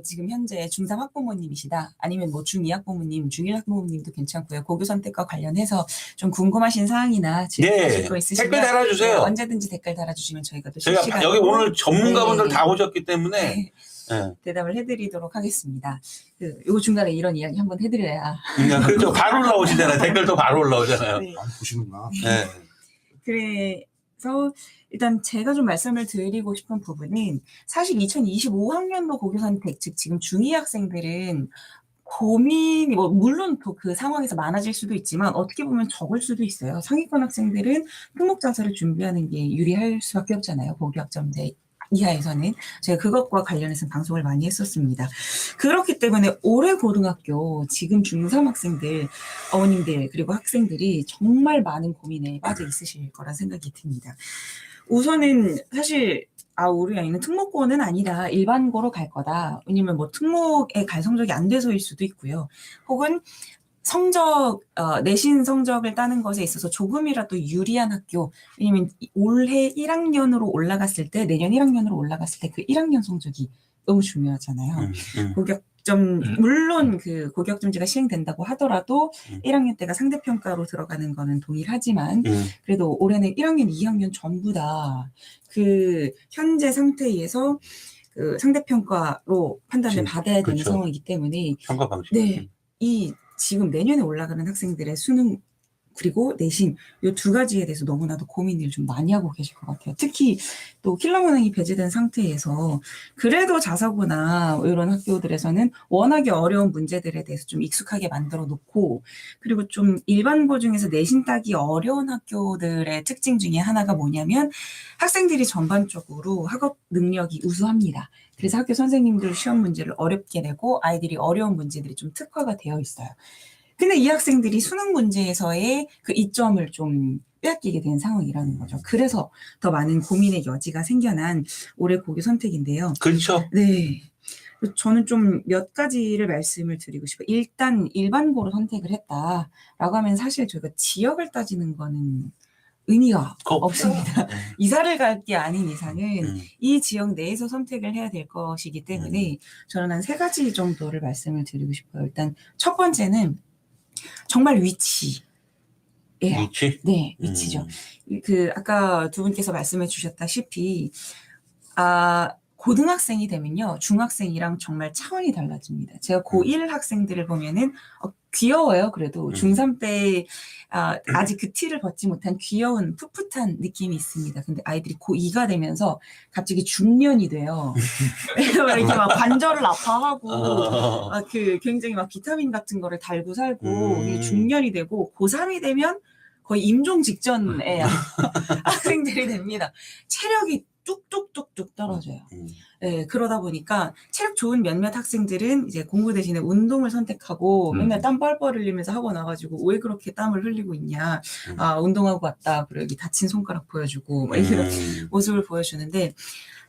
[SPEAKER 2] 지금 현재 중3 학부모님이시다. 아니면 중2 학부모님, 중1 학부모님도 괜찮고요. 고교 선택과 관련해서 좀 궁금하신 사항이나 질문하실 거 있으시면
[SPEAKER 1] 댓글 달아주세요.
[SPEAKER 2] 언제든지 댓글 달아주시면 저희가 또
[SPEAKER 1] 저희가
[SPEAKER 2] 실시간으로
[SPEAKER 1] 여기 오늘 전문가분들 다 오셨기 때문에
[SPEAKER 2] 대답을 해드리도록 하겠습니다. 요 중간에 이런 이야기 한번 해드려야.
[SPEAKER 1] 그렇죠. 바로 올라오시잖아요. 댓글도 바로 올라오잖아요.
[SPEAKER 2] 네.
[SPEAKER 4] 보시는구나.
[SPEAKER 1] 네.
[SPEAKER 2] 그래서 일단 제가 좀 말씀을 드리고 싶은 부분은 사실 2025학년도 고교 선택, 즉 지금 중2 학생들은 고민이 물론 또 그 상황에서 많아질 수도 있지만 어떻게 보면 적을 수도 있어요. 상위권 학생들은 특목 자사를 준비하는 게 유리할 수밖에 없잖아요. 고교학점제 이하에서는. 제가 그것과 관련해서 방송을 많이 했었습니다. 그렇기 때문에 올해 고등학교 지금 중3 학생들, 어머님들 그리고 학생들이 정말 많은 고민에 빠져 있으실 거란 생각이 듭니다. 우선은 사실 우리 아이는 특목고는 아니다. 일반고로 갈 거다. 왜냐면 특목에 갈 성적이 안 돼서일 수도 있고요. 혹은 내신 성적을 따는 것에 있어서 조금이라도 유리한 학교, 왜냐면 올해 1학년으로 올라갔을 때, 내년 1학년으로 올라갔을 때 그 1학년 성적이 너무 중요하잖아요. 물론 그 고교학점제가 시행된다고 하더라도 1학년 때가 상대평가로 들어가는 거는 동일하지만 그래도 올해는 1학년, 2학년 전부 다 그 현재 상태에서 그 상대평가로 판단을
[SPEAKER 1] 진-
[SPEAKER 2] 받아야 되는
[SPEAKER 1] 그렇죠.
[SPEAKER 2] 상황이기 때문에
[SPEAKER 1] 평가 방식.
[SPEAKER 2] 네, 이 지금 내년에 올라가는 학생들의 수능 그리고 내신 이 두 가지에 대해서 너무나도 고민을 좀 많이 하고 계실 것 같아요. 특히 또 킬러 문항이 배제된 상태에서 그래도 자사고나 이런 학교들에서는 워낙에 어려운 문제들에 대해서 좀 익숙하게 만들어 놓고 그리고 좀 일반고 중에서 내신 따기 어려운 학교들의 특징 중에 하나가 뭐냐면 학생들이 전반적으로 학업 능력이 우수합니다. 그래서 학교 선생님들 시험 문제를 어렵게 내고 아이들이 어려운 문제들이 좀 특화가 되어 있어요. 근데 이 학생들이 수능 문제에서의 그 이점을 좀 빼앗기게 된 상황이라는 거죠. 그래서 더 많은 고민의 여지가 생겨난 올해 고교 선택인데요.
[SPEAKER 1] 그렇죠.
[SPEAKER 2] 네. 저는 좀 몇 가지를 말씀을 드리고 싶어요. 일단 일반고로 선택을 했다라고 하면 사실 저희가 지역을 따지는 거는 의미가 없습니다. 이사를 갈 게 아닌 이상은 이 지역 내에서 선택을 해야 될 것이기 때문에 저는 한 3가지 정도를 말씀을 드리고 싶어요. 일단 첫 번째는 정말 위치예요.
[SPEAKER 1] 위치?
[SPEAKER 2] 네, 위치죠. 그 아까 두 분께서 말씀해 주셨다시피 고등학생이 되면요 중학생이랑 정말 차원이 달라집니다. 제가 고1 학생들을 보면은 귀여워요. 그래도 중3 때 아직 그 티를 벗지 못한 귀여운 풋풋한 느낌이 있습니다. 근데 아이들이 고2가 되면서 갑자기 중년이 돼요. 이렇게 막 관절을 아파하고 그 굉장히 막 비타민 같은 거를 달고 살고 이게 중년이 되고 고3이 되면 거의 임종 직전에 학생들이 됩니다. 체력이 뚝뚝뚝뚝 떨어져요. 네, 그러다 보니까 체력 좋은 몇몇 학생들은 이제 공부 대신에 운동을 선택하고 맨날 땀 뻘뻘 흘리면서 학원 와가지고 왜 그렇게 땀을 흘리고 있냐. 운동하고 왔다. 그리고 여기 다친 손가락 보여주고 막 이런 모습을 보여주는데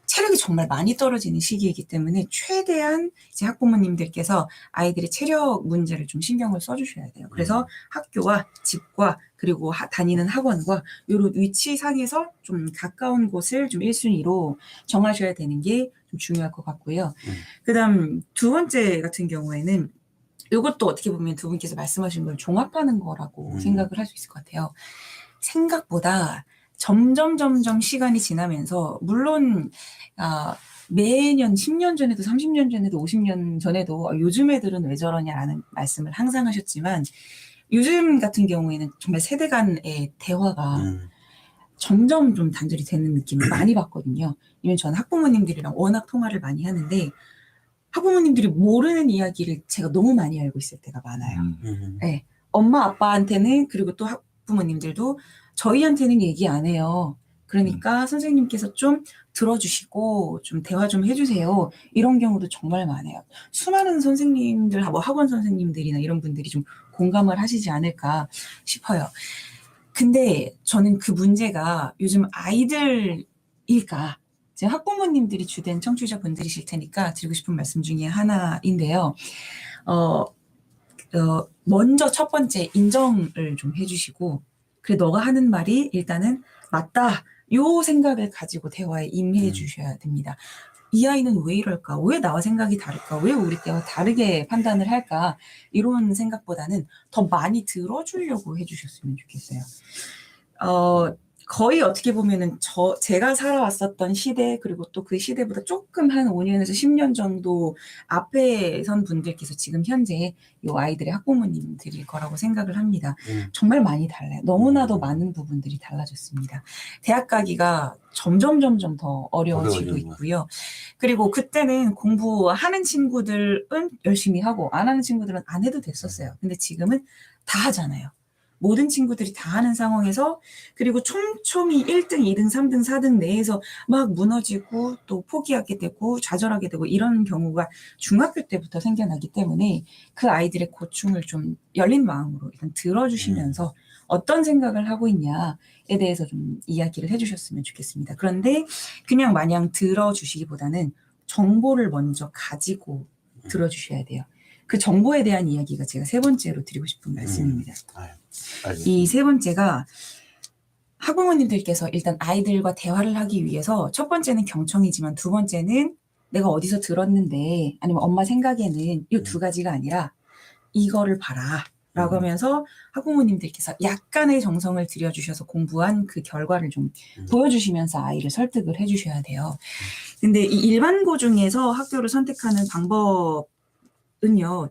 [SPEAKER 2] 체력이 정말 많이 떨어지는 시기이기 때문에 최대한 이제 학부모님들께서 아이들의 체력 문제를 좀 신경을 써주셔야 돼요. 그래서 학교와 집과 그리고 다니는 학원과 이런 위치상에서 좀 가까운 곳을 좀 1순위로 정하셔야 되는 게 좀 중요할 것 같고요. 그다음 두 번째 같은 경우에는 이것도 어떻게 보면 두 분께서 말씀하신 걸 종합하는 거라고 생각을 할 수 있을 것 같아요. 생각보다 점점 시간이 지나면서 물론 매년 10년 전에도 30년 전에도 50년 전에도 요즘 애들은 왜 저러냐라는 말씀을 항상 하셨지만 요즘 같은 경우에는 정말 세대 간의 대화가 점점 좀 단절이 되는 느낌을 많이 받거든요. 왜냐면 저는 학부모님들이랑 워낙 통화를 많이 하는데 학부모님들이 모르는 이야기를 제가 너무 많이 알고 있을 때가 많아요. 네. 엄마 아빠한테는 그리고 또 학부모님들도 저희한테는 얘기 안 해요. 그러니까 선생님께서 좀 들어주시고 좀 대화 좀 해주세요. 이런 경우도 정말 많아요. 수많은 선생님들, 뭐 학원 선생님들이나 이런 분들이 좀 공감을 하시지 않을까 싶어요. 근데 저는 그 문제가 요즘 아이들일까? 제 학부모님들이 주된 청취자분들이실 테니까 드리고 싶은 말씀 중에 하나인데요. 먼저 첫 번째 인정을 좀 해주시고 그래 너가 하는 말이 일단은 맞다. 요 생각을 가지고 대화에 임해 주셔야 됩니다. 이 아이는 왜 이럴까? 왜 나와 생각이 다를까? 왜 우리 때와 다르게 판단을 할까? 이런 생각보다는 더 많이 들어주려고 해주셨으면 좋겠어요. 거의 어떻게 보면은 제가 살아왔었던 시대 그리고 또 그 시대보다 조금 한 5년에서 10년 정도 앞에 선 분들께서 지금 현재 이 아이들의 학부모님들일 거라고 생각을 합니다. 정말 많이 달라요. 너무나도 많은 부분들이 달라졌습니다. 대학 가기가 점점 더 어려워지고 있고요. 그리고 그때는 공부하는 친구들은 열심히 하고 안 하는 친구들은 안 해도 됐었어요. 근데 지금은 다 하잖아요. 모든 친구들이 다 하는 상황에서 그리고 촘촘히 1등, 2등, 3등, 4등 내에서 막 무너지고 또 포기하게 되고 좌절하게 되고 이런 경우가 중학교 때부터 생겨나기 때문에 그 아이들의 고충을 좀 열린 마음으로 일단 들어주시면서 어떤 생각을 하고 있냐에 대해서 좀 이야기를 해주셨으면 좋겠습니다. 그런데 그냥 마냥 들어주시기보다는 정보를 먼저 가지고 들어주셔야 돼요. 그 정보에 대한 이야기가 제가 세 번째로 드리고 싶은 말씀입니다. 이 세 번째가 학부모님들께서 일단 아이들과 대화를 하기 위해서 첫 번째는 경청이지만 두 번째는 내가 어디서 들었는데 아니면 엄마 생각에는 이 두 가지가 아니라 이거를 봐라 라고 하면서 학부모님들께서 약간의 정성을 들여주셔서 공부한 그 결과를 좀 보여주시면서 아이를 설득을 해주셔야 돼요. 근데 이 일반고 중에서 학교를 선택하는 방법은요.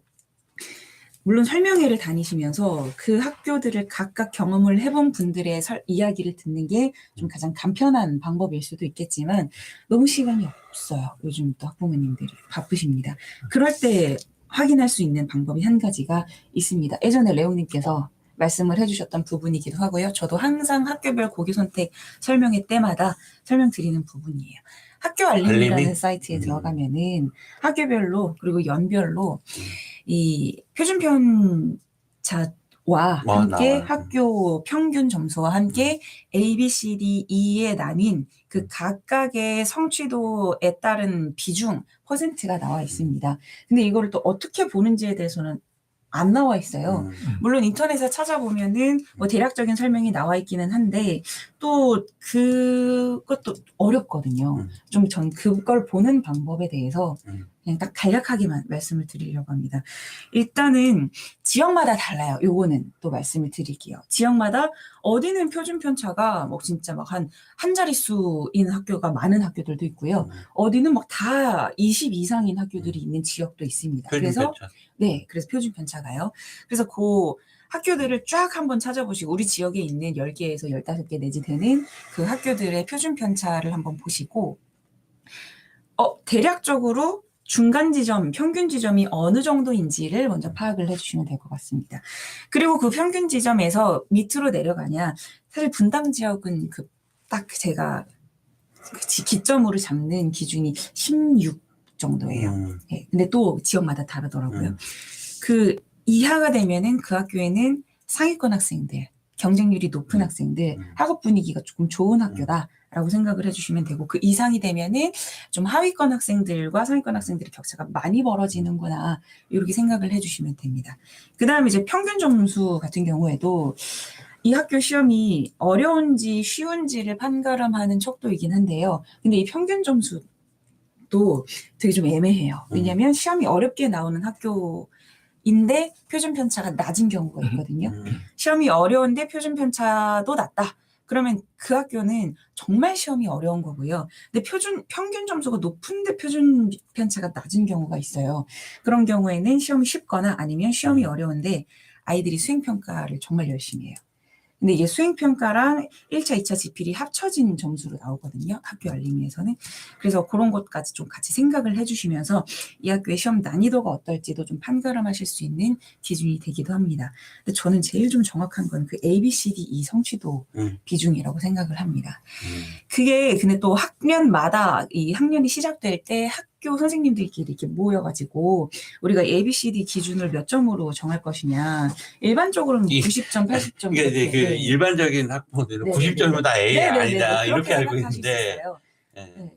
[SPEAKER 2] 물론 설명회를 다니시면서 그 학교들을 각각 경험을 해본 분들의 이야기를 듣는 게 좀 가장 간편한 방법일 수도 있겠지만 너무 시간이 없어요. 요즘 또 학부모님들이 바쁘십니다. 그럴 때 확인할 수 있는 방법이 한 가지가 있습니다. 예전에 레오님께서 말씀을 해주셨던 부분이기도 하고요. 저도 항상 학교별 고교 선택 설명회 때마다 설명드리는 부분이에요. 학교 알림이라는
[SPEAKER 1] 알림이?
[SPEAKER 2] 사이트에 들어가면은 학교별로 그리고 연별로 이 표준 편차와 함께
[SPEAKER 1] 나와요.
[SPEAKER 2] 학교 평균 점수와 함께 A, B, C, D, E에 나뉜 그 각각의 성취도에 따른 비중, 퍼센트가 나와 있습니다. 근데 이거를 또 어떻게 보는지에 대해서는 안 나와 있어요. 물론 인터넷에 찾아보면은 뭐 대략적인 설명이 나와 있기는 한데 또 그것도 어렵거든요. 좀 전 그걸 보는 방법에 대해서 그냥 딱 간략하게만 말씀을 드리려고 합니다. 일단은 지역마다 달라요. 요거는 또 말씀을 드릴게요. 지역마다 어디는 표준 편차가 뭐 진짜 막 한 자릿수인 학교가 많은 학교들도 있고요. 어디는 막 다 20 이상인 학교들이 있는 지역도 있습니다. 그래서 네, 그래서 표준 편차가요. 그래서 그 학교들을 쫙 한번 찾아보시고 우리 지역에 있는 10개에서 15개 내지 되는 그 학교들의 표준 편차를 한번 보시고 대략적으로 중간 지점, 평균 지점이 어느 정도인지를 먼저 파악을 해주시면 될 것 같습니다. 그리고 그 평균 지점에서 밑으로 내려가냐, 사실 분당 지역은 딱 제가 기점으로 잡는 기준이 16 정도예요. 네, 근데 또 지역마다 다르더라고요. 그 이하가 되면은 그 학교에는 상위권 학생들, 경쟁률이 높은 학생들, 학업 분위기가 조금 좋은 학교다라고 생각을 해주시면 되고 그 이상이 되면은 좀 하위권 학생들과 상위권 학생들의 격차가 많이 벌어지는구나 이렇게 생각을 해주시면 됩니다. 그 다음에 이제 평균 점수 같은 경우에도 이 학교 시험이 어려운지 쉬운지를 판가름하는 척도이긴 한데요. 근데 이 평균 점수도 되게 좀 애매해요. 왜냐하면 시험이 어렵게 나오는 학교인데 표준 편차가 낮은 경우가 있거든요. 시험이 어려운데 표준 편차도 낮다. 그러면 그 학교는 정말 시험이 어려운 거고요. 근데 평균 점수가 높은데 표준 편차가 낮은 경우가 있어요. 그런 경우에는 시험이 쉽거나 아니면 시험이 어려운데 아이들이 수행평가를 정말 열심히 해요. 근데 이게 수행평가랑 1차, 2차 지필이 합쳐진 점수로 나오거든요. 학교 알림위에서는. 그래서 그런 것까지 좀 같이 생각을 해주시면서 이 학교의 시험 난이도가 어떨지도 좀 판가름하실 수 있는 기준이 되기도 합니다. 근데 저는 제일 좀 정확한 건 그 A, B, C, D, E 성취도 비중이라고 생각을 합니다. 그게 근데 또 학년마다 이 학년이 시작될 때 학교 선생님들끼리 이렇게 모여가지고 우리가 A, B, C, D 기준을 몇 점으로 정할 것이냐. 일반적으로는 90점, 80점.
[SPEAKER 1] 이게 그 일반적인 학부모들은 90점이면 다 A 아니다 이렇게 알고 있는데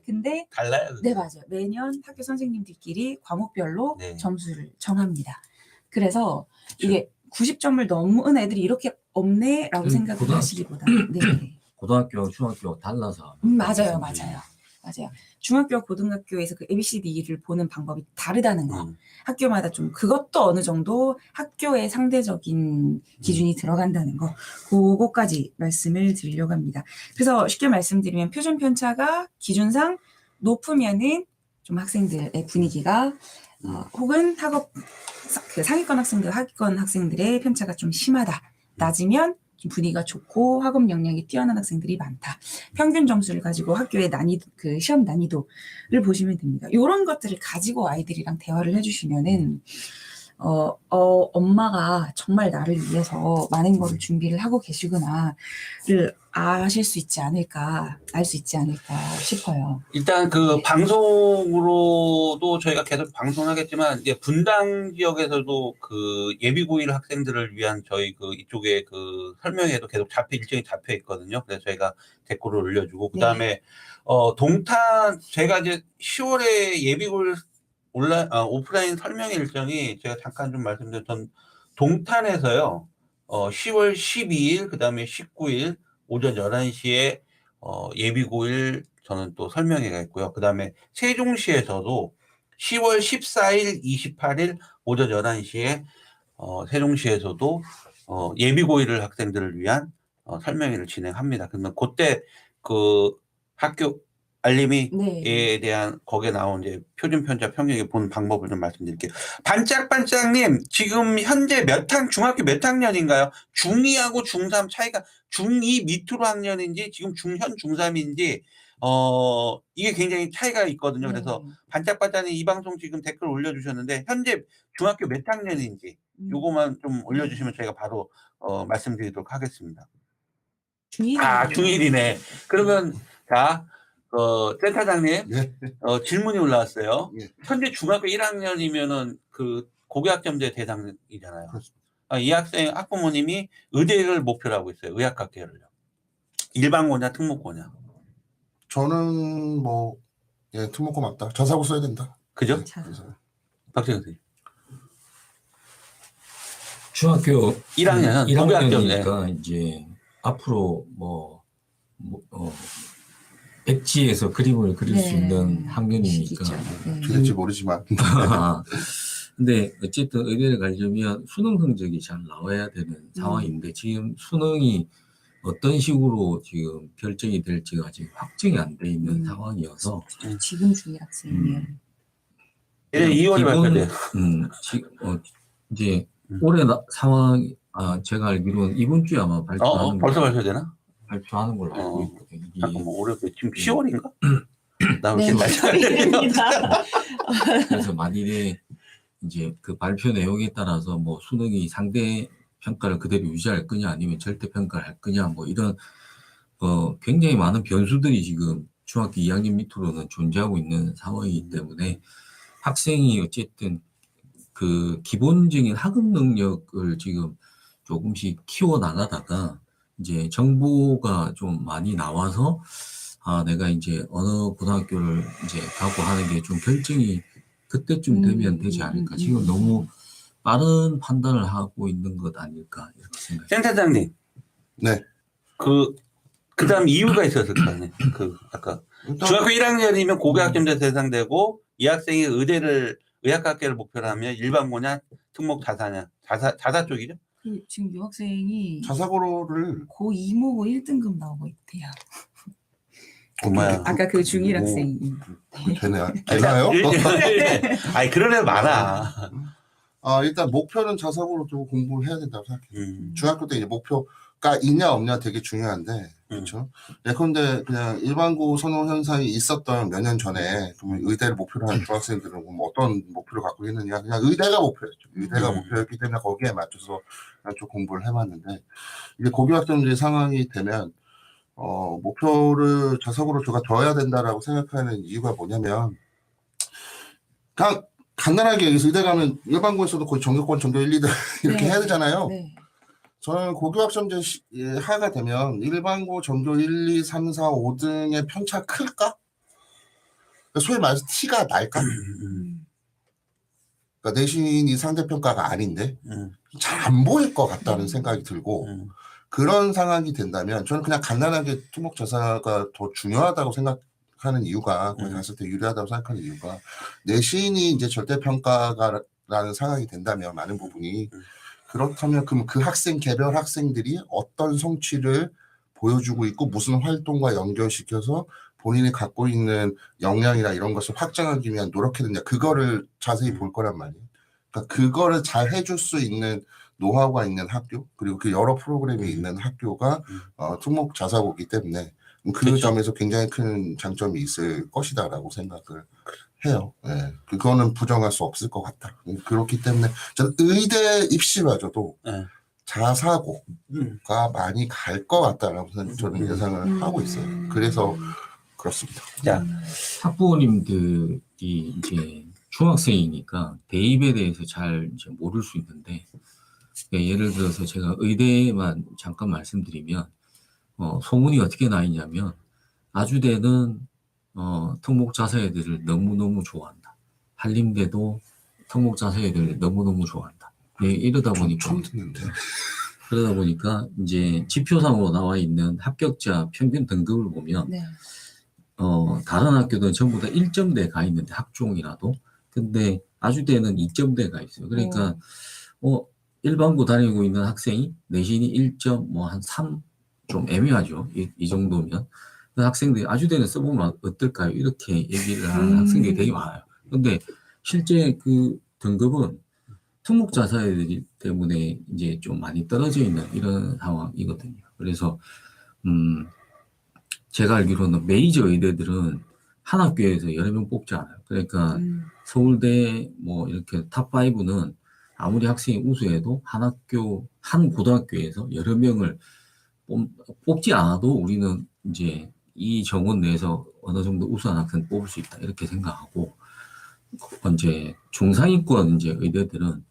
[SPEAKER 2] 근데
[SPEAKER 1] 달라요.
[SPEAKER 2] 네, 맞아요. 매년 학교 선생님들끼리 과목별로 점수를 정합니다. 그래서 이게 90점을 넘은 애들이 이렇게 없네라고 생각을 하시기보다
[SPEAKER 3] 고등학교, 중학교 달라서.
[SPEAKER 2] 맞아요. 중학교, 고등학교에서 그 ABCD를 보는 방법이 다르다는 거. 학교마다 좀 그것도 어느 정도 학교의 상대적인 기준이 들어간다는 거. 그거까지 말씀을 드리려고 합니다. 그래서 쉽게 말씀드리면 표준 편차가 기준상 높으면은 좀 학생들의 분위기가 혹은 그 상위권 학생들, 하위권 학생들의 편차가 좀 심하다. 낮으면 좀 분위기가 좋고 학업 역량이 뛰어난 학생들이 많다. 평균 점수를 가지고 학교의 그 시험 난이도를 보시면 됩니다. 이런 것들을 가지고 아이들이랑 대화를 해주시면은 엄마가 정말 나를 위해서 많은 거를 준비를 하고 계시구나를 알 수 있지 않을까 싶어요.
[SPEAKER 1] 일단 그 방송으로도 저희가 계속 방송하겠지만 이제 분당 지역에서도 그 예비고일 학생들을 위한 저희 그 이쪽에 그 설명회도 계속 일정이 잡혀 있거든요. 그래서 저희가 댓글을 올려주고 그 다음에 동탄 제가 이제 10월에 예비고일 오프라인 설명회 일정이 제가 잠깐 좀 말씀드렸던 동탄에서요. 10월 12일 그 다음에 19일 오전 11시에 예비고일 저는 또 설명회가 있고요. 그 다음에 세종시에서도 10월 14일, 28일 오전 11시에 세종시에서도 예비고일 학생들을 위한 설명회를 진행합니다. 그러면 그때 그 학교 알림이에
[SPEAKER 2] 네.
[SPEAKER 1] 대한 거기에 나온 이제 표준 편차 평균에 본 방법을 좀 말씀드릴게요. 반짝반짝님 지금 현재 중학교 몇 학년인가요? 중2하고 중3 차이가 중2 밑으로 학년인지 지금 현 중3인지 이게 굉장히 차이가 있거든요. 그래서
[SPEAKER 2] 네.
[SPEAKER 1] 반짝반짝님 이 방송 지금 댓글 올려주셨는데 현재 중학교 몇 학년인지 요거만 좀 올려주시면 저희가 바로 말씀드리도록 하겠습니다.
[SPEAKER 2] 중1.
[SPEAKER 1] 아, 중1이네. 그러면 자, 센터장님
[SPEAKER 4] 예.
[SPEAKER 1] 질문이 올라왔어요.
[SPEAKER 4] 예.
[SPEAKER 1] 현재 중학교 1학년이면은 그 고교학점제 대상이잖아요.
[SPEAKER 4] 그렇습니다.
[SPEAKER 1] 이 학생 학부모님이 의대를 목표로 하고 있어요. 의학학계를요. 일반고냐 특목고냐.
[SPEAKER 4] 저는 뭐 특목고 맞다. 저사고 써야 된다.
[SPEAKER 1] 그죠?
[SPEAKER 2] 자.
[SPEAKER 4] 그래서
[SPEAKER 1] 박재근 선생님.
[SPEAKER 3] 중학교
[SPEAKER 1] 1학년
[SPEAKER 3] 1학년이니까 이제 앞으로 백지에서 그림을 그릴 수 있는 학년이니까.
[SPEAKER 4] 어떻게 될지 모르지만
[SPEAKER 3] 근데 어쨌든 의대를 가려면 수능 성적이 잘 나와야 되는 상황인데 지금 수능이 어떤 식으로 지금 결정이 될지가 아직 확정이 안 돼 있는 상황이어서
[SPEAKER 2] 지금 중1 학생이면
[SPEAKER 1] 예, 2월에 발표돼요.
[SPEAKER 3] 이제 올해 상황 제가 알기로는 이번 주에 아마 발표하는
[SPEAKER 1] 벌써 발표되나?
[SPEAKER 3] 발표하는 걸로 알고 있거든요.
[SPEAKER 1] 잠깐만 올해 지금 10월인가? 나
[SPEAKER 2] 네,
[SPEAKER 1] 이렇게
[SPEAKER 2] 맞습니다.
[SPEAKER 3] 그래서 만일에 이제 그 발표 내용에 따라서 뭐 수능이 상대 평가를 그대로 유지할 거냐 아니면 절대 평가를 할 거냐 뭐 이런 굉장히 많은 변수들이 지금 중학교 2학년 밑으로는 존재하고 있는 상황이기 때문에 학생이 어쨌든 그 기본적인 학업 능력을 지금 조금씩 키워 나가다가 이제 정보가 좀 많이 나와서 내가 이제 어느 고등학교를 이제 가고 하는 게 좀 결정이 그때쯤 되면 되지 않을까. 지금 너무 빠른 판단을 하고 있는 것 아닐까 이렇게 생각합니다.
[SPEAKER 1] 센터장님.
[SPEAKER 4] 네.
[SPEAKER 1] 그다음 이유가 있었을 거 아니에요. 아까 중학교 1학년이면 고교학점제 대상되고 이 학생이 의학학계를 목표로 하면 일반고냐 특목 자사냐 자사 쪽이죠?
[SPEAKER 2] 지금 이 학생이
[SPEAKER 4] 자사고를
[SPEAKER 2] 고 2모고 1등급 나오고 있대요.
[SPEAKER 1] 뭐야?
[SPEAKER 2] 아까 그 중1 학생이.
[SPEAKER 4] 되나요?
[SPEAKER 1] 아니 그런 애 많아.
[SPEAKER 4] 일단 목표는 자사고로 좀 공부를 해야 된다고 생각해요. 중학교 때 이제 목표가 있냐 없냐 되게 중요한데 그렇죠. 예컨대 그냥 일반고 선호 현상이 있었던 몇 년 전에 그러면 의대를 목표로 하는 중학생들은 뭐 어떤 목표를 갖고 있느냐 그냥 의대가 목표였죠. 의대가 목표였기 때문에 거기에 맞춰서 좀 공부를 해봤는데 이제 고교학점제 상황이 되면 목표를 자사고로 제가 둬야 된다라고 생각하는 이유가 뭐냐면 그냥 간단하게 여기서 의대 가면 일반고에서도 거의 전교권 전교 1, 2등 이렇게 해야 되잖아요.
[SPEAKER 2] 네.
[SPEAKER 4] 저는 고교학점제 하가 되면 일반고 전교 1, 2, 3, 4, 5등의 편차 클까? 소위 말해서 티가 날까? 그러니까 내신이 상대평가가 아닌데 잘 안 보일 것 같다는 생각이 들고 그런 상황이 된다면 저는 그냥 간단하게 토목자사가 더 중요하다고 생각하는 이유가 거기 갔을 때 유리하다고 생각하는 이유가 내신이 이제 절대평가라는 상황이 된다면 많은 부분이 그렇다면 그럼 그 학생 개별 학생들이 어떤 성취를 보여주고 있고 무슨 활동과 연결시켜서 본인이 갖고 있는 역량이나 이런 것을 확장하기 위한 노력했느냐 그거를 자세히 볼 거란 말이에요. 그러니까 그거를 잘 해줄 수 있는 노하우가 있는 학교 그리고 그 여러 프로그램이 있는 학교가 특목 자사고이기 때문에 그
[SPEAKER 1] 그렇죠.
[SPEAKER 4] 점에서 굉장히 큰 장점이 있을 것이다라고 생각을 해요. 네. 그거는 부정할 수 없을 것 같다. 그렇기 때문에 저는 의대 입시마저도 자사고가 많이 갈 것 같다라고 저는 예상을 하고 있어요. 그래서 그렇습니다.
[SPEAKER 1] 자,
[SPEAKER 3] 학부모님들이 이제 중학생이니까 대입에 대해서 잘 이제 모를 수 있는데 예를 들어서 제가 의대만 잠깐 말씀드리면 소문이 어떻게 나 있냐면 아주대는 특목 자사애들을 너무너무 좋아한다. 한림대도 특목 자사애들을 너무너무 좋아한다. 네, 이러다 보니까
[SPEAKER 4] 처음 듣는데.
[SPEAKER 3] 그러다 보니까 이제 지표상으로 나와 있는 합격자 평균 등급을 보면
[SPEAKER 2] 네.
[SPEAKER 3] 다른 학교는 전부 다 1점대 가 있는데 학종이라도 근데 아주대는 2점대 가 있어요. 그러니까 일반고 다니고 있는 학생이 내신이 1점 뭐 한 3 좀 애매하죠. 이 정도면 그 학생들이 아주대는 써보면 어떨까요? 이렇게 얘기를 하는 학생들이 되게 많아요. 근데 실제 그 등급은 특목 자사이기 때문에 이제 좀 많이 떨어져 있는 이런 상황이거든요. 그래서 제가 알기로는 메이저 의대들은 한 학교에서 여러 명 뽑지 않아요. 그러니까 서울대 뭐 이렇게 탑5는 아무리 학생이 우수해도 한 학교, 한 고등학교에서 여러 명을 뽑지 않아도 우리는 이제 이 정원 내에서 어느 정도 우수한 학생 뽑을 수 있다. 이렇게 생각하고, 이제 중상위권 이제 의대들은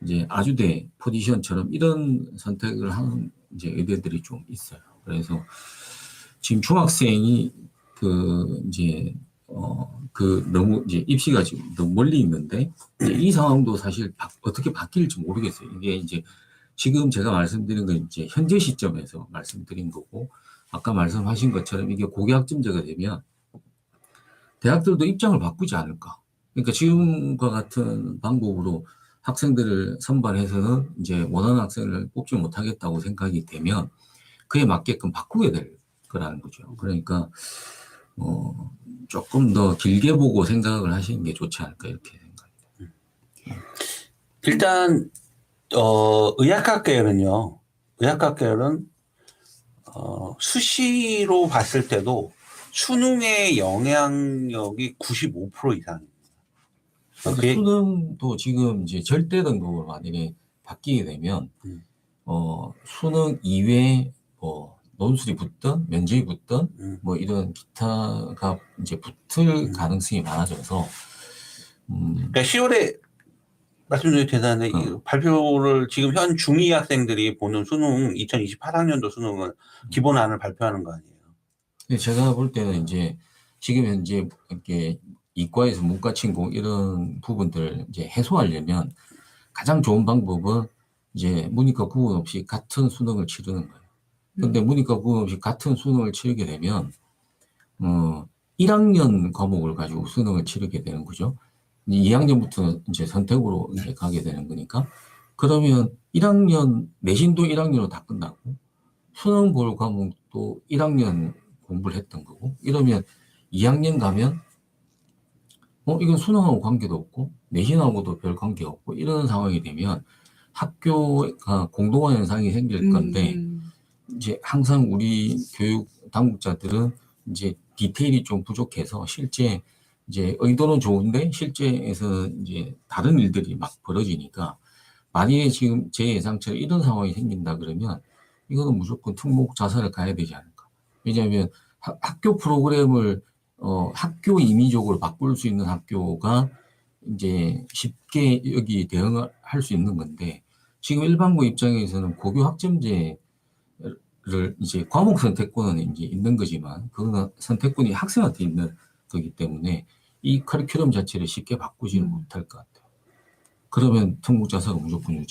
[SPEAKER 3] 이제 아주대 포지션처럼 이런 선택을 하는 이제 의대들이 좀 있어요. 그래서 지금 중학생이 이제 너무 이제 입시가 지금 너무 멀리 있는데 이제 이 상황도 사실 어떻게 바뀔지 모르겠어요. 이게 이제 지금 제가 말씀드린 건 이제 현재 시점에서 말씀드린 거고, 아까 말씀하신 것처럼 이게 고교학점제가 되면 대학들도 입장을 바꾸지 않을까. 그러니까 지금과 같은 방법으로 학생들을 선발해서는 이제 원하는 학생을 뽑지 못하겠다고 생각이 되면 그에 맞게끔 바꾸게 될 거라는 거죠. 그러니까 조금 더 길게 보고 생각을 하시는 게 좋지 않을까 이렇게 생각합니다.
[SPEAKER 1] 일단 의학학 계열은 수시로 봤을 때도 수능의 영향력이 95% 이상입니다.
[SPEAKER 3] 수능도 지금 이제 절대 등급으로 만약에 바뀌게 되면 수능 이외에 뭐 논술이 붙든 면접이 붙든 뭐 이런 기타가 이제 붙을 가능성이 많아져서
[SPEAKER 1] 그러니까 10월에 말씀드린 대단해 발표를 지금 현 중2 학생들이 보는 수능 2028학년도 수능은 기본안을 발표하는 거 아니에요?
[SPEAKER 3] 제가 볼 때는 이제 지금 현재 이렇게 이과에서 문과 침공 이런 부분들을 이제 해소하려면 가장 좋은 방법은 이제 문이과 구분 없이 같은 수능을 치르는 거예요. 근데 문이과 구분 없이 같은 수능을 치르게 되면 1학년 과목을 가지고 수능을 치르게 되는 거죠. 2학년부터 이제 선택으로 이제 가게 되는 거니까, 그러면 1학년 내신도 1학년으로 다 끝나고 수능 볼 과목도 1학년 공부를 했던 거고, 이러면 2학년 가면 이건 수능하고 관계도 없고 내신하고도 별 관계 없고 이런 상황이 되면 학교가 공동화 현상이 생길 건데 이제 항상 우리 교육 당국자들은 이제 디테일이 좀 부족해서 실제 이제 의도는 좋은데 실제에서는 이제 다른 일들이 막 벌어지니까, 만약에 지금 제 예상처럼 이런 상황이 생긴다 그러면 이거는 무조건 특목 자사를 가야 되지 않을까. 왜냐하면 학교 프로그램을 학교 임의적으로 바꿀 수 있는 학교가 이제 쉽게 여기 대응을 할 수 있는 건데, 지금 일반고 입장에서는 고교 학점제를 이제 과목 선택권은 이제 있는 거지만 그거는 선택권이 학생한테 있는 거기 때문에 이 커리큘럼 자체를 쉽게 바꾸지는 못할 것 같아요. 그러면 특목 자사가 무조건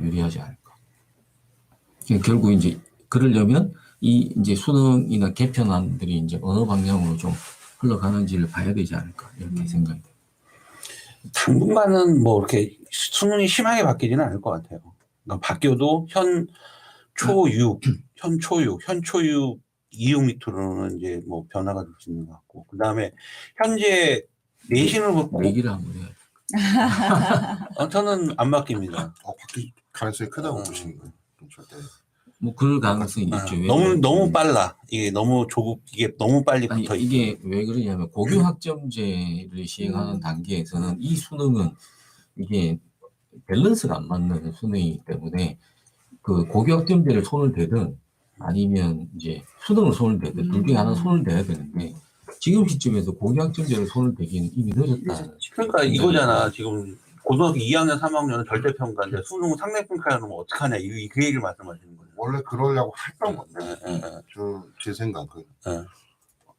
[SPEAKER 3] 유리하지 않을까. 결국 이제 그러려면 이 이제 수능이나 개편안들이 이제 어느 방향으로 좀 흘러가는지를 봐야 되지 않을까 이렇게 생각이 돼요.
[SPEAKER 1] 당분간은 뭐 이렇게 수능이 심하게 바뀌지는 않을 것 같아요. 그러니까 바뀌어도 현 초육, 이육 밑으로는 이제 뭐 변화가 될 수 있는 것 같고, 그 다음에 현재 내신을 보고
[SPEAKER 3] 얘기를 한번 해요.
[SPEAKER 1] 저는 안 바뀝니다.
[SPEAKER 4] 바뀔 가능성이 크다고 보시는 거예요? 절대.
[SPEAKER 3] 뭐 그럴 가능성이 있죠.
[SPEAKER 1] 너무 빨라. 이게 너무 이게 너무 빨리
[SPEAKER 3] 아니,
[SPEAKER 1] 붙어 있고.
[SPEAKER 3] 이게 왜 그러냐면 고교 학점제를 시행하는 단계에서는 이 수능은 이게 밸런스가 안 맞는 수능이기 때문에 그 고교 학점제를 손을 대든 아니면 이제 수능을 손을 대든 둘 중에 하나 손을 대야 되는데, 지금 시점에서 고교 학점제를 손을 대기는 이미 늦었다.
[SPEAKER 1] 그러니까 이거잖아. 지금 고등학교 2학년, 3학년은 절대평가인데 수능은 상대평가하면 어떡하냐. 그 얘기를 말씀하시는 거예요.
[SPEAKER 4] 원래 그러려고 했던 건데, 제 생각은.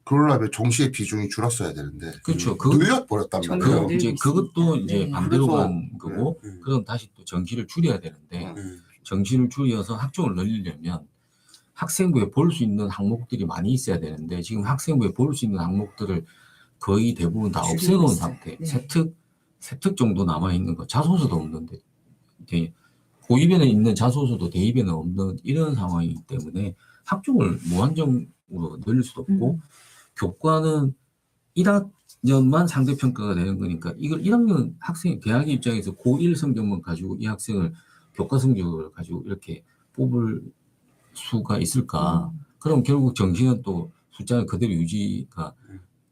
[SPEAKER 4] 그러려면 종시의 비중이 줄었어야 되는데.
[SPEAKER 3] 그렇죠.
[SPEAKER 4] 늘려버렸단 말이에요.
[SPEAKER 3] 이제 그것도 이제
[SPEAKER 2] 네.
[SPEAKER 3] 반대로
[SPEAKER 4] 그래서,
[SPEAKER 3] 간 거고, 그럼 다시 또 정시를 줄여야 되는데,
[SPEAKER 1] 음.
[SPEAKER 3] 정시를 줄여서 학종을 늘리려면 학생부에 볼 수 있는 항목들이 많이 있어야 되는데, 지금 학생부에 볼 수 있는 항목들을 거의 대부분 다 없애놓은 상태.
[SPEAKER 2] 네.
[SPEAKER 3] 세특 정도 남아있는 거, 자소서도 없는데, 이제 고입에는 있는 자소서도 대입에는 없는 이런 상황이기 때문에 학종을 무한정 늘릴 수도 없고 교과는 1학년만 상대평가가 되는 거니까 이걸 1학년 학생이 대학의 입장에서 고1 성적만 가지고 이 학생을 교과 성적을 가지고 이렇게 뽑을 수가 있을까? 그럼 결국 정시는 또 숫자는 그대로 유지가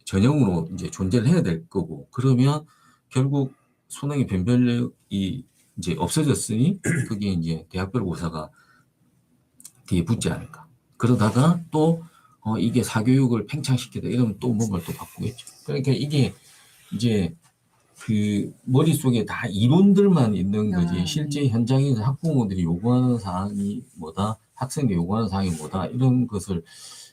[SPEAKER 3] 전형으로 이제 존재를 해야 될 거고 그러면 결국 수능의 변별력이 이제 없어졌으니 그게 이제 대학별 고사가 뒤에 붙지 않을까. 그러다가 또 이게 사교육을 팽창시키다 이러면 또 뭔가를 또 바꾸겠죠. 그러니까 이게 이제 그 머릿속에 다 이론들만 있는 거지 실제 현장에서 학부모들이 요구하는 사항이 뭐다, 학생들이 요구하는 사항이 뭐다 이런 것을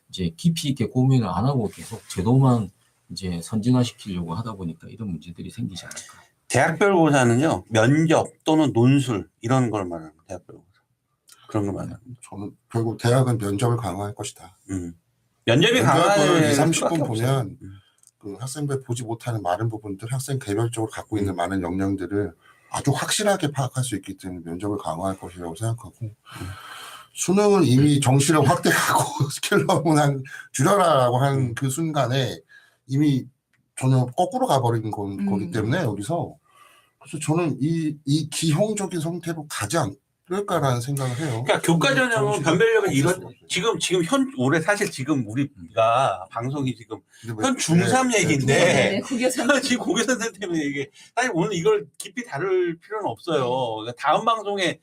[SPEAKER 3] 이제 깊이 있게 고민을 안 하고 계속 제도만 이제 선진화시키려고 하다 보니까 이런 문제들이 생기지 않을까.
[SPEAKER 1] 대학별 고사는요 면접 또는 논술 이런 걸 말하는 거예요. 대학별 고사 그런 걸 말하는 거예요.
[SPEAKER 4] 저는 결국 대학은 면접을 강화할 것이다.
[SPEAKER 1] 면접이 강화하는
[SPEAKER 4] 2, 30분 보면 그 학생들 보지 못하는 많은 부분들 학생 개별적으로 갖고 있는 많은 역량들을 아주 확실하게 파악할 수 있기 때문에 면접을 강화할 것이라고 생각하고 수능을 이미 정시를 확대하고 스킬러문 줄여라라고 한 그 순간에 이미 전혀 거꾸로 가버린 거기 때문에 여기서 그래서 저는 이 기형적인 형태로 가지 않을까라는 생각을 해요.
[SPEAKER 1] 그러니까 교과 전형은 변별력은 이런 지금 올해 사실 지금 우리가 방송이 지금 현 중3 얘기인데 지금 고교선 때문에 이게 사실 오늘 이걸 깊이 다룰 필요는 없어요. 그러니까 다음 방송에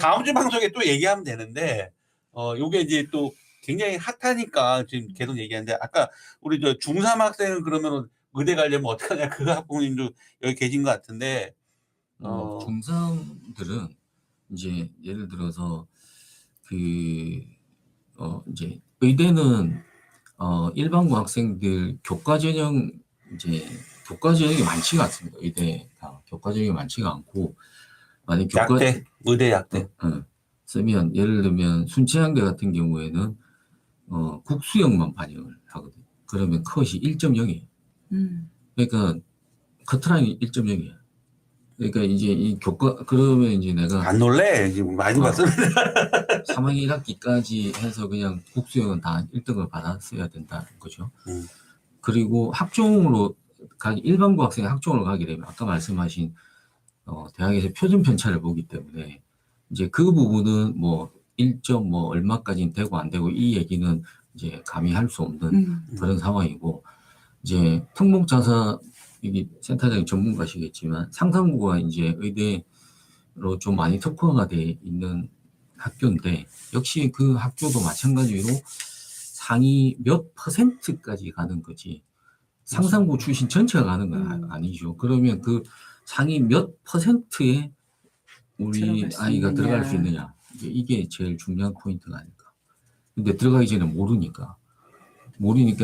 [SPEAKER 1] 다음 주 방송에 또 얘기하면 되는데 요게 이제 또 굉장히 핫하니까 지금 계속 얘기하는데 아까 우리 저 중3 학생은 그러면 의대 가려면 어떡하냐 그 학부모님도 여기 계신 것 같은데
[SPEAKER 3] 중3들은 이제 예를 들어서 이제 의대는 일반고 학생들 교과 전형이 많지가 않습니다. 의대가 교과 전형이 많지가 않고 만약
[SPEAKER 1] 약대 의대 약대
[SPEAKER 3] 쓰면 예를 들면 순체향대 같은 경우에는 국수형만 반영을 하거든요. 그러면 컷이 1.0이에요. 그러니까 커트라인이 1.0이에요. 그러니까 이제 이 교과 그러면 이제 내가
[SPEAKER 1] 안 놀래 지금 많이 봤었는데
[SPEAKER 3] 3학년 1학기까지 해서 그냥 국수형은 다 1등을 받았어야 된다는 거죠. 그리고 학종으로 일반고 학생이 학종으로 가게 되면 아까 말씀하신 대학에서 표준 편차를 보기 때문에 이제 그 부분은 뭐 1점 뭐 얼마까지는 되고 안 되고 이 얘기는 이제 감히 할 수 없는 그런 상황이고 이제 특목자사 여기 센터장이 전문가시겠지만 상상고가 이제 의대로 좀 많이 특화가 돼 있는 학교인데 역시 그 학교도 마찬가지로 상위 몇 %까지 가는 거지 상상고 출신 전체가 가는 건 아니죠. 그러면 그 상위 몇 %에 우리 아이가 들어갈 수 있느냐 이게 제일 중요한 포인트가 아닐까. 근데 들어가기 전에 모르니까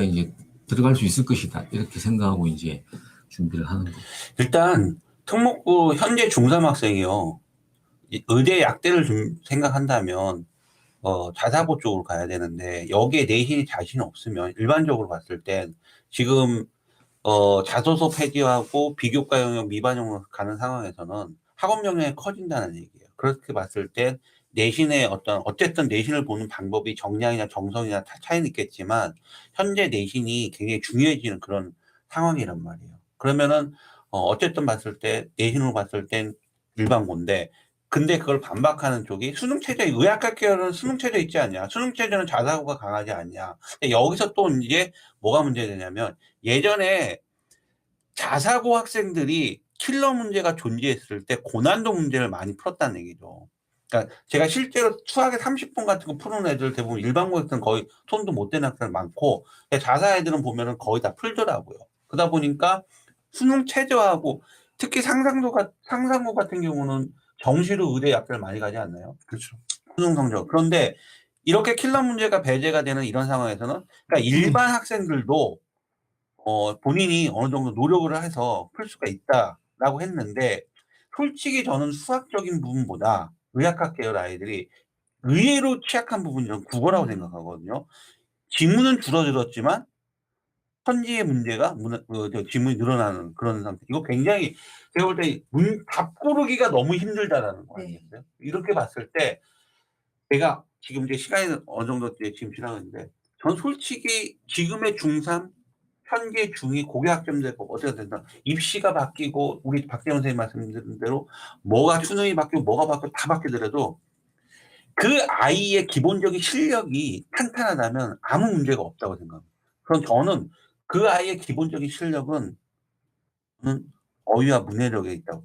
[SPEAKER 3] 이제 들어갈 수 있을 것이다 이렇게 생각하고 이제 준비를 하는 거죠.
[SPEAKER 1] 일단 특목고 현재 중3 학생이요 의대 약대를 좀 생각한다면 자사고 쪽으로 가야 되는데 여기에 내신이 자신 없으면 일반적으로 봤을 땐 지금 자소서 폐지하고 비교과 영역 미반영으로 가는 상황에서는 학업 역량이 커진다는 얘기예요. 그렇게 봤을 땐 내신의 어쨌든 내신을 보는 방법이 정량이나 정성이나 차이는 있겠지만 현재 내신이 굉장히 중요해지는 그런 상황이란 말이에요. 그러면은 어쨌든 봤을 때 내신으로 봤을 땐 일반고인데 근데 그걸 반박하는 쪽이 수능체제 의학학 계열은 수능체제 있지 않냐 수능체제는 자사고가 강하지 않냐. 여기서 또 이제 뭐가 문제되냐면 예전에 자사고 학생들이 킬러 문제가 존재했을 때 고난도 문제를 많이 풀었다는 얘기죠. 그러니까 제가 실제로 수학의 30분 같은 거 푸는 애들 대부분 일반고 학생은 거의 손도 못 대는 학생 많고 자사 애들은 보면은 거의 다 풀더라고요. 그러다 보니까 수능 체제하고 특히 상상고 같은 경우는 정시로 의대 약대를 많이 가지 않나요?
[SPEAKER 4] 그렇죠.
[SPEAKER 1] 수능 성적. 그런데 이렇게 킬러 문제가 배제가 되는 이런 상황에서는 그러니까 일반 학생들도 본인이 어느 정도 노력을 해서 풀 수가 있다라고 했는데 솔직히 저는 수학적인 부분보다 의학학 계열 아이들이 의외로 취약한 부분이 저는 국어라고 생각하거든요. 지문은 줄어들었지만 현지의 문제가 지문이 늘어나는 그런 상태. 이거 굉장히 제가 볼 때 답 고르기가 너무 힘들다라는 거 아니겠어요? 네. 이렇게 봤을 때 제가 지금 이제 시간이 어느 정도 지금 지나가는데 전 솔직히 지금의 중3, 현재 중2 고교 학점제법 어떻게 된다. 입시가 바뀌고 우리 박재원 선생님 말씀드린 대로 뭐가 수능이 바뀌고 뭐가 바뀌고 다 바뀌더라도 그 아이의 기본적인 실력이 탄탄하다면 아무 문제가 없다고 생각합니다. 그럼 저는 그 아이의 기본적인 실력은 어휘와 문해력에 있다고.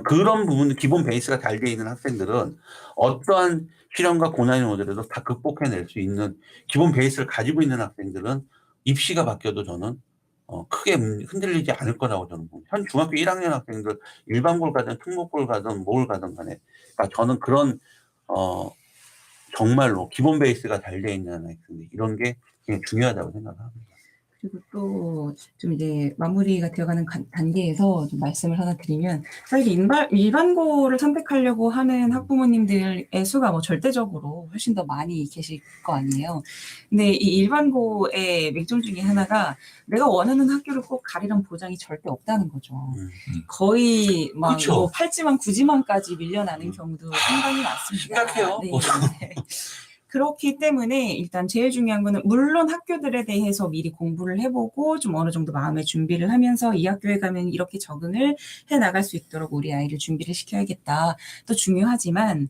[SPEAKER 1] 그런 부분, 기본 베이스가 잘 돼 있는 학생들은 어떠한 시련과 고난이 오더라도 다 극복해낼 수 있는 기본 베이스를 가지고 있는 학생들은 입시가 바뀌어도 저는 크게 흔들리지 않을 거라고 저는 봅니다. 현 중학교 1학년 학생들 일반고를 가든 특목고를 가든 뭘 가든 간에 그러니까 저는 그런 정말로 기본 베이스가 잘 돼 있는 학생들 이런 게 굉장히 중요하다고 생각합니다.
[SPEAKER 2] 그리고 또 좀 이제 마무리가 되어가는 단계에서 좀 말씀을 하나 드리면 사실 일반고를 선택하려고 하는 학부모님들의 수가 뭐 절대적으로 훨씬 더 많이 계실 거 아니에요. 근데 이 일반고의 맥점 중에 하나가 내가 원하는 학교를 꼭 가리란 보장이 절대 없다는 거죠. 거의 막
[SPEAKER 1] 그쵸.
[SPEAKER 2] 뭐 8지만 9지만까지 밀려나는 경우도 상당히 많습니다.
[SPEAKER 1] 심각해요.
[SPEAKER 2] 네. 그렇기 때문에 일단 제일 중요한 거는 물론 학교들에 대해서 미리 공부를 해보고 좀 어느 정도 마음의 준비를 하면서 이 학교에 가면 이렇게 적응을 해 나갈 수 있도록 우리 아이를 준비를 시켜야겠다. 또 중요하지만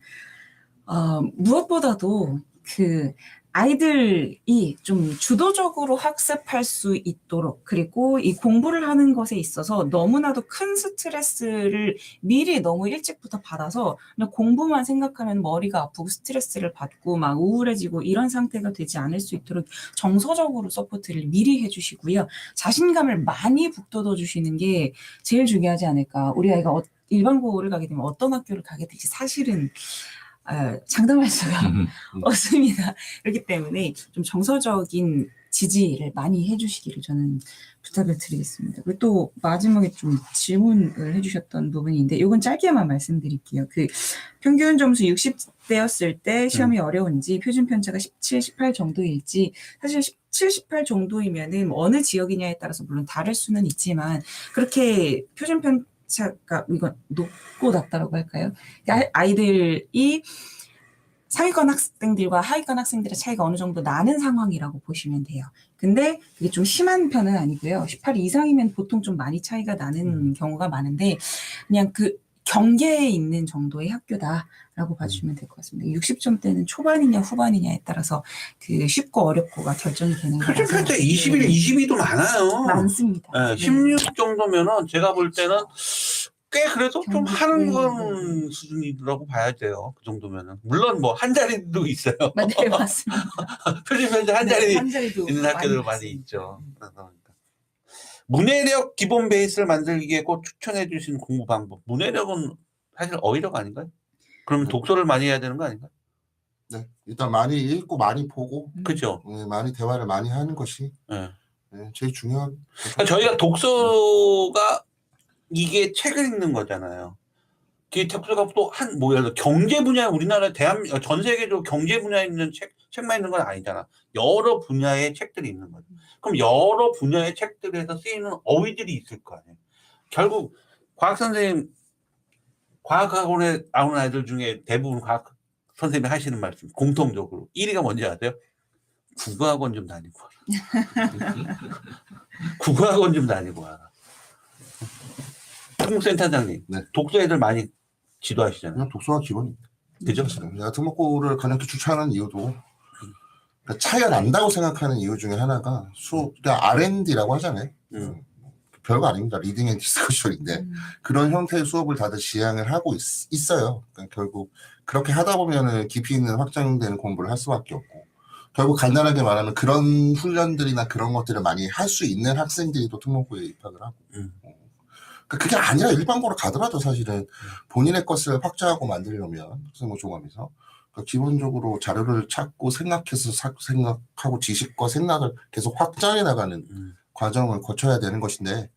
[SPEAKER 2] 무엇보다도 그 아이들이 좀 주도적으로 학습할 수 있도록 그리고 이 공부를 하는 것에 있어서 너무나도 큰 스트레스를 미리 너무 일찍부터 받아서 그냥 공부만 생각하면 머리가 아프고 스트레스를 받고 막 우울해지고 이런 상태가 되지 않을 수 있도록 정서적으로 서포트를 미리 해주시고요. 자신감을 많이 북돋워 주시는 게 제일 중요하지 않을까. 우리 아이가 일반고를 가게 되면 어떤 학교를 가게 될지 사실은 장담할 수가 없습니다. 그렇기 때문에 좀 정서적인 지지를 많이 해주시기를 저는 부탁을 드리겠습니다. 그리고 또 마지막에 좀 질문을 해주셨던 부분인데 이건 짧게만 말씀드릴게요. 그 평균 점수 60대였을 때 시험이 어려운지 표준 편차가 17, 18 정도일지 사실 17, 18 정도이면은 어느 지역이냐에 따라서 물론 다를 수는 있지만 그렇게 표준 편차가 이건 높고 낮다라고 할까요? 아이들이 상위권 학생들과 하위권 학생들의 차이가 어느 정도 나는 상황이라고 보시면 돼요. 근데 그게 좀 심한 편은 아니고요. 18 이상이면 보통 좀 많이 차이가 나는 경우가 많은데 그냥 그 경계에 있는 정도의 학교다라고 봐주시면 될 것 같습니다. 60점대는 초반이냐 후반이냐에 따라서 그 쉽고 어렵고가 결정이 되는 거라서.
[SPEAKER 1] 표준 편차 21, 22도 많아요.
[SPEAKER 2] 많습니다.
[SPEAKER 1] 네, 16 정도면은 제가 볼 때는 꽤 그래도 좀 하는 건 수준이라고 봐야 돼요. 그 정도면은. 물론 뭐 한 자리도 있어요.
[SPEAKER 2] 네, 맞습니다.
[SPEAKER 1] 표준 편차 한 자리
[SPEAKER 2] 한 자리도
[SPEAKER 1] 있는 학교들 많이 있죠. 문해력 기본 베이스를 만들기에 꼭 추천해 주신 공부 방법. 문해력은 사실 어휘력 아닌가요? 그러면 독서를 많이 해야 되는 거 아닌가요?
[SPEAKER 4] 네, 일단 많이 읽고 많이 보고
[SPEAKER 1] 그죠?
[SPEAKER 4] 많이 대화를 많이 하는 것이 제일 중요한.
[SPEAKER 1] 그러니까 저희가 독서가 이게 책을 읽는 거잖아요. 그 독서가 또 예를 들어 경제 분야에 우리나라 전 세계적으로 경제 분야에 있는 책만 있는 건 아니잖아. 여러 분야의 책들이 있는 거죠. 그럼 여러 분야의 책들에서 쓰이는 어휘들이 있을 거 아니에요. 결국 과학 선생님, 과학학원에 나오는 아이들 중에 대부분 과학 선생님이 하시는 말씀 공통적으로 1위가 뭔지 아세요? 국어학원 좀 다니고 와라. 국어학원 좀 다니고 와라. 특목센터장님,
[SPEAKER 4] 네.
[SPEAKER 1] 독서 애들 많이 지도하시잖아요.
[SPEAKER 4] 그냥 독서가 기본입니다.
[SPEAKER 1] 그죠?
[SPEAKER 4] 내가 특목고를 가장 추천하는 이유도 그러니까 차이가 난다고 생각하는 이유 중에 하나가 그러니까 R&D라고 하잖아요. 별거 아닙니다. 리딩 앤 디스커션인데 그런 형태의 수업을 다들 지향을 하고 있어요. 그러니까 결국 그렇게 하다 보면은 깊이 있는 확장되는 공부를 할 수밖에 없고 결국 간단하게 말하면 그런 훈련들이나 그런 것들을 많이 할 수 있는 학생들이 또 특목고에 입학을 하고 그게 아니라 일반고로 가더라도 사실은 본인의 것을 확장하고 만들려면 학생부 종합에서 기본적으로 자료를 찾고 생각해서 생각하고 지식과 생각을 계속 확장해 나가는 과정을 거쳐야 되는 것인데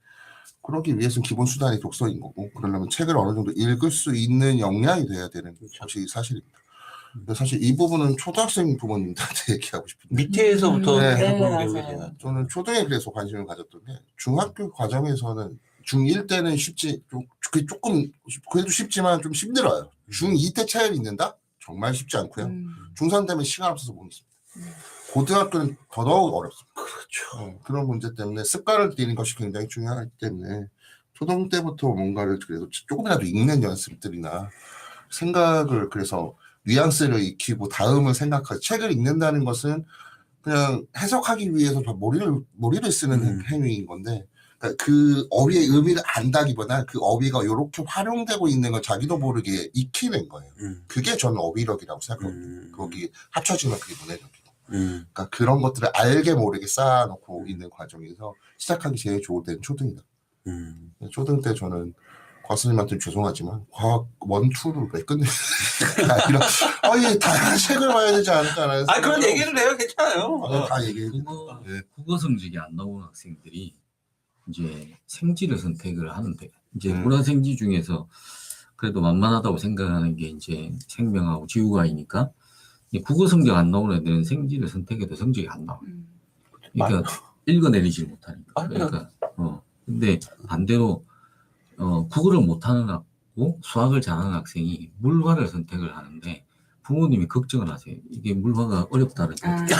[SPEAKER 4] 그러기 위해서는 기본 수단이 독서인 거고 그러려면 책을 어느 정도 읽을 수 있는 역량이 돼야 되는 것이 사실입니다. 사실 이 부분은 초등학생 부모님들한테 얘기하고 싶은데
[SPEAKER 1] 밑에서부터
[SPEAKER 2] 네,
[SPEAKER 1] 배우고
[SPEAKER 2] 맞아요.
[SPEAKER 1] 계세요.
[SPEAKER 4] 저는 초등에 그래서 관심을 가졌던 게 중학교 과정에서는 중1 때는 조금 그래도 쉽지만 좀 힘들어요. 중2 때 차이를 읽는다? 정말 쉽지 않고요. 중3 되면 시간 없어서 못 읽습니다. 고등학교는 더더욱 어렵습니다.
[SPEAKER 1] 그렇죠.
[SPEAKER 4] 그런 문제 때문에 습관을 들이는 것이 굉장히 중요하기 때문에 초등 때부터 뭔가를 그래도 조금이라도 읽는 연습들이나 생각을 그래서 뉘앙스를 익히고 다음을 생각하고 책을 읽는다는 것은 그냥 해석하기 위해서 머리를 쓰는 행위인 건데 그러니까 그 어휘의 의미를 안다기보다 그 어휘가 이렇게 활용되고 있는 걸 자기도 모르게 익히는 거예요. 그게 저는 어휘력이라고 생각합니다. 거기 합쳐지면 그게 문해력이고. 그러니까 그런 것들을 알게 모르게 쌓아놓고 있는 과정에서 시작하기 제일 좋을 때는 초등이다. 초등 때 저는 과수님한테 죄송하지만 과학 1, 2를 왜 끝내? 아니라 다양한 책을 봐야 되지 않을까라는
[SPEAKER 1] 그런 얘기를 해요. 괜찮아요.
[SPEAKER 4] 다 얘기해.
[SPEAKER 3] 국어 성적이 안 나오는 학생들이 이제 생지를 선택을 하는데 이제 문화생지 중에서 그래도 만만하다고 생각하는 게 이제 생명하고 지구과이니까 국어 성적 안 나오는 애들은 생지를 선택해도 성적이 안 나와요. 그러니까 읽어내리질 못하니까. 그러니까 근데 반대로 국어를 못하는 학고 수학을 잘하는 학생이 물화를 선택을 하는데 부모님이 걱정을 하세요. 이게 물화가 어렵다는 거죠.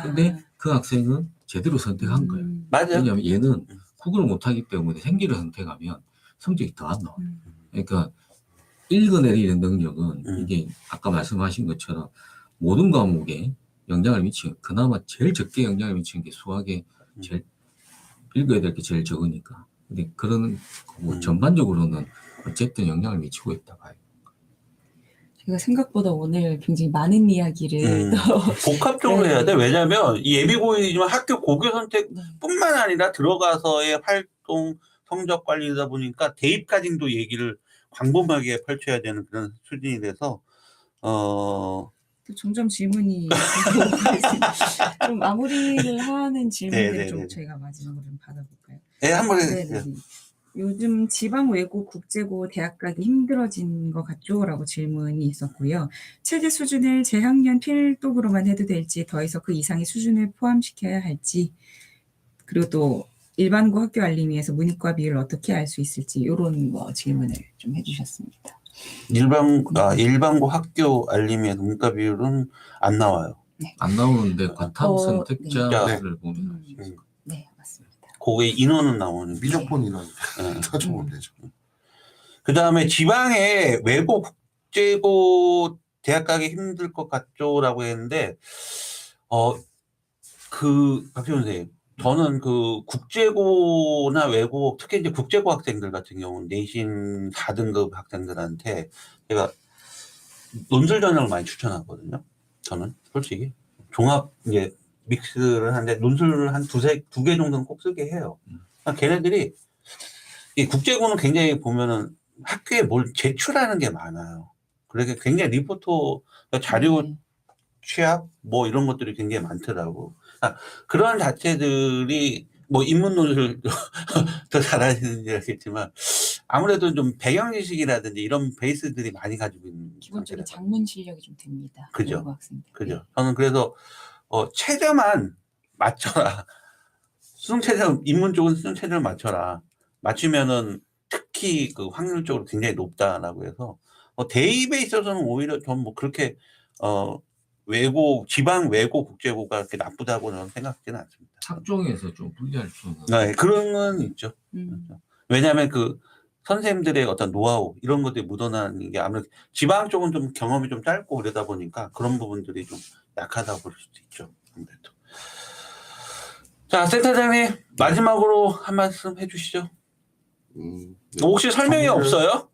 [SPEAKER 3] 근데 그 학생은 제대로 선택한 거예요.
[SPEAKER 1] 맞아요.
[SPEAKER 3] 왜냐하면 얘는 국어를 못하기 때문에 생기를 선택하면 성적이 더 안 나와요. 그러니까 읽어내리는 능력은 이게 아까 말씀하신 것처럼 모든 과목에 영향을 미치는 그나마 제일 적게 영향을 미치는 게 수학에 제일 읽어야 될 게 제일 적으니까. 근데 그런 뭐 전반적으로는 어쨌든 영향을 미치고 있다 봐요.
[SPEAKER 2] 제가 생각보다 오늘 굉장히 많은 이야기를 또
[SPEAKER 1] 복합적으로 해야 돼. 왜냐하면 이 예비고이지만 학교 고교 선택뿐만 아니라 들어가서의 활동 성적 관리다 보니까 대입까지도 얘기를 광범하게 펼쳐야 되는 그런 수준이 돼서
[SPEAKER 2] 점점 질문이 좀 마무리를 하는 질문들을 좀 저희가 마지막으로 좀 받아볼까요?
[SPEAKER 1] 네, 한번 해주세요.
[SPEAKER 2] 요즘 지방 외고 국제고 대학 가기 힘들어진 것 같죠? 라고 질문이 있었고요. 체제 수준을 재학년 필독으로만 해도 될지 더해서 그 이상의 수준을 포함시켜야 할지 그리고 또 일반고 학교 알림위에서 문이과 비율을 어떻게 알 수 있을지 이런 질문을 좀 해주셨습니다.
[SPEAKER 1] 일반고 학교 알림위에서 문과 비율은 안 나와요.
[SPEAKER 2] 네.
[SPEAKER 3] 안 나오는데 과탐 선택자를 보면
[SPEAKER 2] 네, 맞습니다.
[SPEAKER 1] 그게 인원은 나오는
[SPEAKER 4] 미적분 인원 찾아보면 되죠.
[SPEAKER 1] 그 다음에 지방에 외고 국제고 대학 가기 힘들 것 같죠라고 했는데 박지원 선생님, 저는 그 국제고나 외고 특히 이제 국제고 학생들 같은 경우는 내신 4등급 학생들한테 제가 논술 전형을 많이 추천하거든요. 저는 솔직히 종합 이제 믹스를 하는데 논술을 한 두 개 정도는 꼭 쓰게 해요. 그러니까 걔네들이 이 국제고는 굉장히 보면은 학교에 뭘 제출하는 게 많아요. 그러니까 굉장히 리포터 자료 취합 뭐 이런 것들이 굉장히 많더라고. 그런 자체들이 뭐 인문 논술 더 잘하시는지 알겠지만 아무래도 좀 배경 지식이라든지 이런 베이스들이 많이 가지고 있는
[SPEAKER 2] 기본적인 작문 실력이 좀 됩니다.
[SPEAKER 1] 그죠. 그죠. 저는 그래서 최저만 맞춰라. 수능 최저 인문 쪽은 수능 최저를 맞춰라. 맞추면은 특히 그 확률적으로 굉장히 높다라고 해서 대입에 있어서는 오히려 전 뭐 그렇게 지방 외고 국제고가 그렇게 나쁘다고 저는 생각하지는 않습니다.
[SPEAKER 3] 학종에서 좀 불리할 수는.
[SPEAKER 1] 네, 그런 건 있죠. 왜냐하면 그 선생님들의 어떤 노하우 이런 것들이 묻어나는 게 아무래도 지방 쪽은 좀 경험이 좀 짧고 그러다 보니까 그런 부분들이 좀 약하다고 볼 수도 있죠. 아무래도. 자, 센터장님 마지막으로 한 말씀 해주시죠. 혹시 설명이 없어요?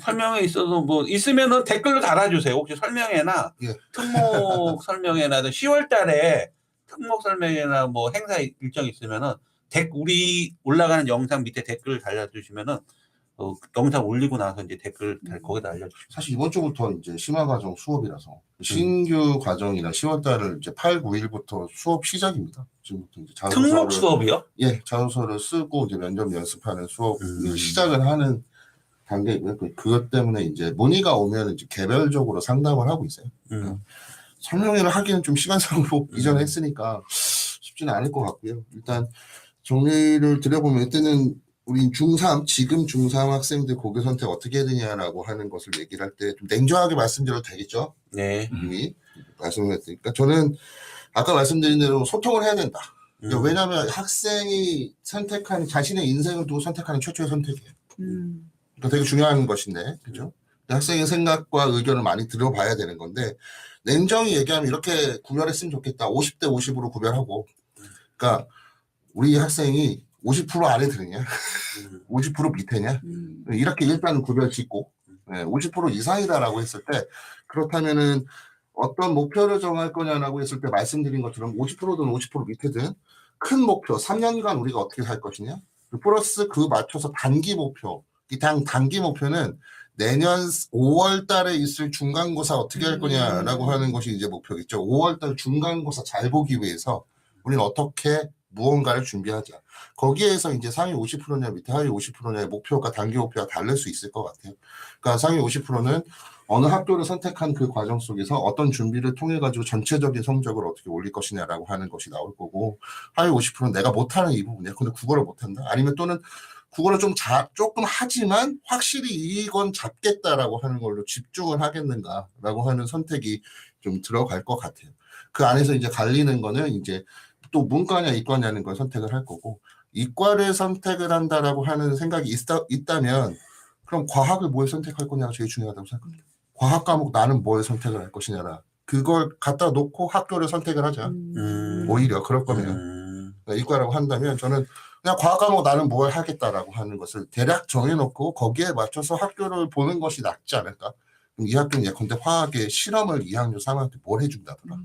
[SPEAKER 1] 설명에 있어도 뭐 있으면은 댓글로 달아주세요. 혹시 설명회나 특목 설명회나 10월 달에 특목 설명회나 뭐 행사 일정 있으면은 우리 올라가는 영상 밑에 댓글을 달아주시면은 영상 올리고 나서 이제 댓글 거기다 알려주시면.
[SPEAKER 4] 사실 이번 주부터 이제 심화과정 수업이라서 신규 과정이나 10월 달을 이제 8, 9일부터 수업 시작입니다. 지금부터 이제
[SPEAKER 1] 특목 수업이요?
[SPEAKER 4] 예, 자소서를 쓰고 이제 면접 연습하는 수업을 시작을 하는 단계이고요. 그것 때문에 이제 문의가 오면 이제 개별적으로 상담을 하고 있어요. 설명회를 하기는 좀 시간상으로 이전에 했으니까 쉽지는 않을 것 같고요. 일단 정리를 드려보면 이때는 우리 지금 중3 학생들 고교 선택 어떻게 해야 되냐라고 하는 것을 얘기를 할 때 좀 냉정하게 말씀드려도 되겠죠?
[SPEAKER 1] 네.
[SPEAKER 4] 이미 말씀을 했으니까 저는 아까 말씀드린 대로 소통을 해야 된다.
[SPEAKER 1] 음.
[SPEAKER 4] 왜냐하면 학생이 선택한 자신의 인생을 두고 선택하는 최초의 선택이에요. 그러니까 되게 중요한 것인데, 그죠? 학생의 생각과 의견을 많이 들어봐야 되는 건데, 냉정히 얘기하면 이렇게 구별했으면 좋겠다. 50대 50으로 구별하고, 그러니까 우리 학생이 50% 안에 드느냐, 50% 밑에냐, 이렇게 일단 구별 짓고, 50% 이상이다라고 했을 때, 그렇다면은 어떤 목표를 정할 거냐라고 했을 때 말씀드린 것처럼 50%든 50% 밑에든 큰 목표, 3년간 우리가 어떻게 살 것이냐, 플러스 그 맞춰서 단기 목표, 이 단기 목표는 내년 5월 달에 있을 중간고사 어떻게 할 거냐라고 하는 것이 이제 목표겠죠. 5월 달 중간고사 잘 보기 위해서 우리는 어떻게 무언가를 준비하자. 거기에서 이제 상위 50%냐 밑에 하위 50%냐의 목표가 단기 목표가 다를 수 있을 것 같아요. 그러니까 상위 50%는 어느 학교를 선택한 그 과정 속에서 어떤 준비를 통해 가지고 전체적인 성적을 어떻게 올릴 것이냐라고 하는 것이 나올 거고, 하위 50%는 내가 못하는 이 부분이야. 근데 국어를 못한다. 아니면 또는 국어를 조금 하지만 확실히 이건 잡겠다라고 하는 걸로 집중을 하겠는가라고 하는 선택이 좀 들어갈 것 같아요. 그 안에서 이제 갈리는 거는 이제 또 문과냐 이과냐는 걸 선택을 할 거고, 이과를 선택을 한다라고 하는 생각이 있다면 그럼 과학을 뭘 선택할 거냐가 제일 중요하다고 생각합니다. 과학 과목 나는 뭘 선택을 할 것이냐라 그걸 갖다 놓고 학교를 선택을 하자. 오히려 그럴 거면 이과라고 한다면 저는 그냥 과학 과목 나는 뭘 하겠다라고 하는 것을 대략 정해놓고 거기에 맞춰서 학교를 보는 것이 낫지 않을까. 그럼 이 학교는 예컨대 화학의 실험을 2학년 3학년 때 뭘 해준다더라.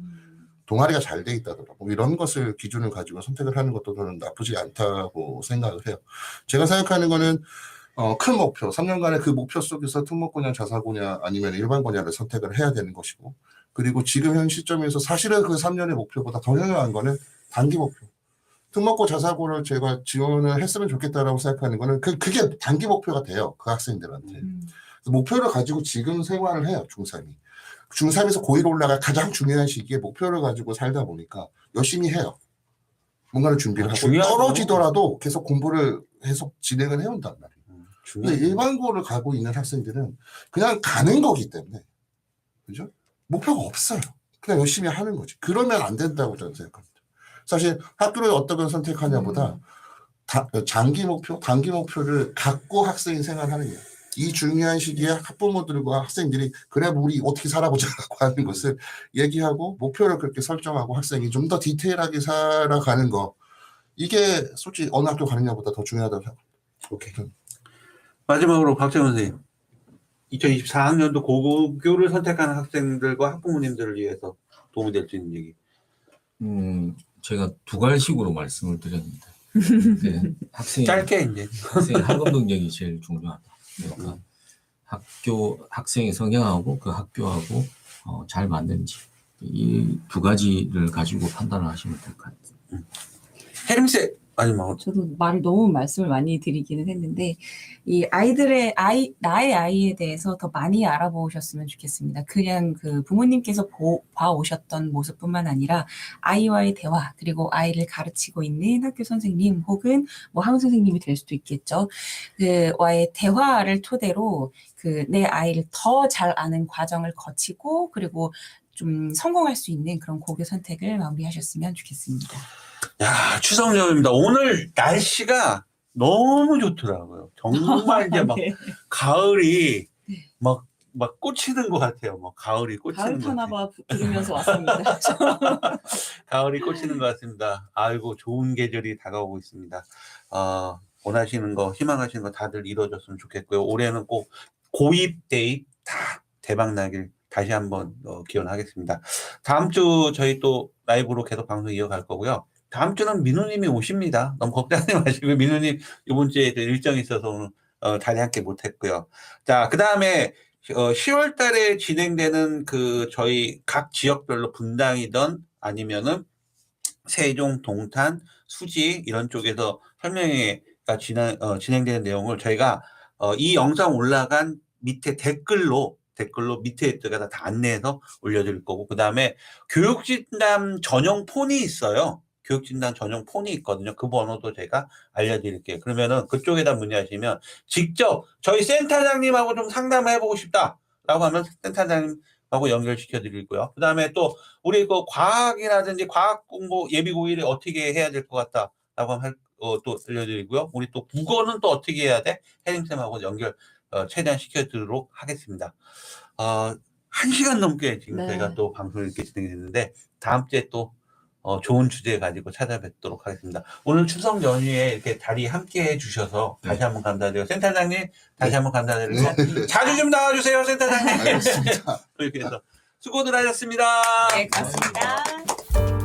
[SPEAKER 4] 동아리가 잘 돼 있다더라. 뭐 이런 것을 기준을 가지고 선택을 하는 것도 저는 나쁘지 않다고 생각을 해요. 제가 생각하는 거는 큰 목표, 3년간의 그 목표 속에서 특목고냐 자사고냐 아니면 일반고냐를 선택을 해야 되는 것이고, 그리고 지금 현 시점에서 사실은 그 3년의 목표보다 더 중요한 거는 단기 목표. 특목고 자사고를 제가 지원을 했으면 좋겠다라고 생각하는 거는 그게 단기 목표가 돼요. 그 학생들한테. 목표를 가지고 지금 생활을 해요. 중3이. 중3에서 고1 올라갈 가장 중요한 시기에 목표를 가지고 살다 보니까 열심히 해요. 뭔가를 준비를 하고
[SPEAKER 1] 중요하죠.
[SPEAKER 4] 떨어지더라도 계속 공부를 계속 진행을 해온단 말이에요. 근데 일반고를 가고 있는 학생들은 그냥 가는 거기 때문에, 그죠? 목표가 없어요. 그냥 열심히 하는 거지. 그러면 안 된다고 저는 생각합니다. 사실 학교를 어떤 걸 선택하냐보다 장기 목표, 단기 목표를 갖고 학생이 생활하느냐. 이 중요한 시기에 학부모들과 학생들이 그래 우리 어떻게 살아보자라고 하는 것을 얘기하고 목표를 그렇게 설정하고 학생이 좀 더 디테일하게 살아가는 거, 이게 솔직히 어느 학교 가느냐보다 더 중요하다고 생각합니다.
[SPEAKER 1] 오케이. 마지막으로 박재원 선생님, 2024학년도 고교를 선택하는 학생들과 학부모님들을 위해서 도움이 될 수 있는 얘기.
[SPEAKER 3] 제가 두 갈식으로 말씀을 드렸는데,
[SPEAKER 1] 짧게 이제.
[SPEAKER 3] 학생의 학업 능력이 제일 중요하다. 그러니까 학생의 성향하고 그 학교하고 잘 맞는지, 이 두 가지를 가지고 판단을 하시면 될 것 같아요.
[SPEAKER 1] 혜림씨, 마지막으로.
[SPEAKER 2] 저도 너무 말씀을 많이 드리기는 했는데, 이 나의 아이에 대해서 더 많이 알아보셨으면 좋겠습니다. 그냥 그 부모님께서 봐오셨던 모습뿐만 아니라 아이와의 대화, 그리고 아이를 가르치고 있는 학교 선생님 혹은 뭐 학원 선생님이 될 수도 있겠죠. 그와의 대화를 토대로 내 아이를 더 잘 아는 과정을 거치고, 그리고 좀 성공할 수 있는 그런 고교 선택을 마무리하셨으면 좋겠습니다.
[SPEAKER 1] 야, 추석 연휴입니다. 오늘 날씨가 너무 좋더라고요. 정말 이제 막
[SPEAKER 2] 네.
[SPEAKER 1] 가을이 막 꽂히는 것 같아요. 뭐 가을이 꽂히는
[SPEAKER 2] 가을
[SPEAKER 1] 것 같아요.
[SPEAKER 2] 타나봐 들으면서 왔습니다.
[SPEAKER 1] 가을이 꽂히는 것 같습니다. 아이고, 좋은 계절이 다가오고 있습니다. 원하시는 거, 희망하시는 거 다들 이루어졌으면 좋겠고요. 올해는 꼭 고입, 대입 다 대박 나길 다시 한번 기원하겠습니다. 다음 주 저희 또 라이브로 계속 방송 이어갈 거고요. 다음 주는 민우님이 오십니다. 너무 걱정하지 마시고, 민우님 이번 주에 일정이 있어서 오늘 자리 함께 못했고요. 자, 그 다음에 10월 달에 진행되는 저희 각 지역별로 분당이든 아니면은 세종, 동탄, 수지 이런 쪽에서 설명회가 진행되는 내용을 저희가 이 영상 올라간 밑에 댓글로 밑에 다 안내해서 올려드릴 거고, 그 다음에 교육진담 전용 폰이 있어요. 교육진단 전용 폰이 있거든요. 그 번호도 제가 알려드릴게요. 그러면은 그쪽에다 문의하시면 직접 저희 센터장님하고 좀 상담을 해보고 싶다라고 하면 센터장님 하고 연결시켜 드리고요. 그 다음에 또 우리 그 과학이라든지 과학 공부 예비 고일에 어떻게 해야 될 것 같다라고 하면 또 알려드리고요. 우리 또 국어는 또 어떻게 해야 돼? 혜림쌤하고 연결 최대한 시켜드리도록 하겠습니다. 1시간 넘게 지금
[SPEAKER 2] 네.
[SPEAKER 1] 저희가 또 방송을 이렇게 진행했는데 다음 주에 또 좋은 주제 가지고 찾아뵙도록 하겠습니다. 오늘 추석 연휴에 이렇게 자리 함께 해주셔서 다시 한번 감사드리고 센터장님 다시 한번 감사드리고 자주 좀 나와주세요 센터장님.
[SPEAKER 4] 알겠습니다.
[SPEAKER 1] 이렇게 해서 수고들 하셨습니다.
[SPEAKER 2] 네, 고맙습니다.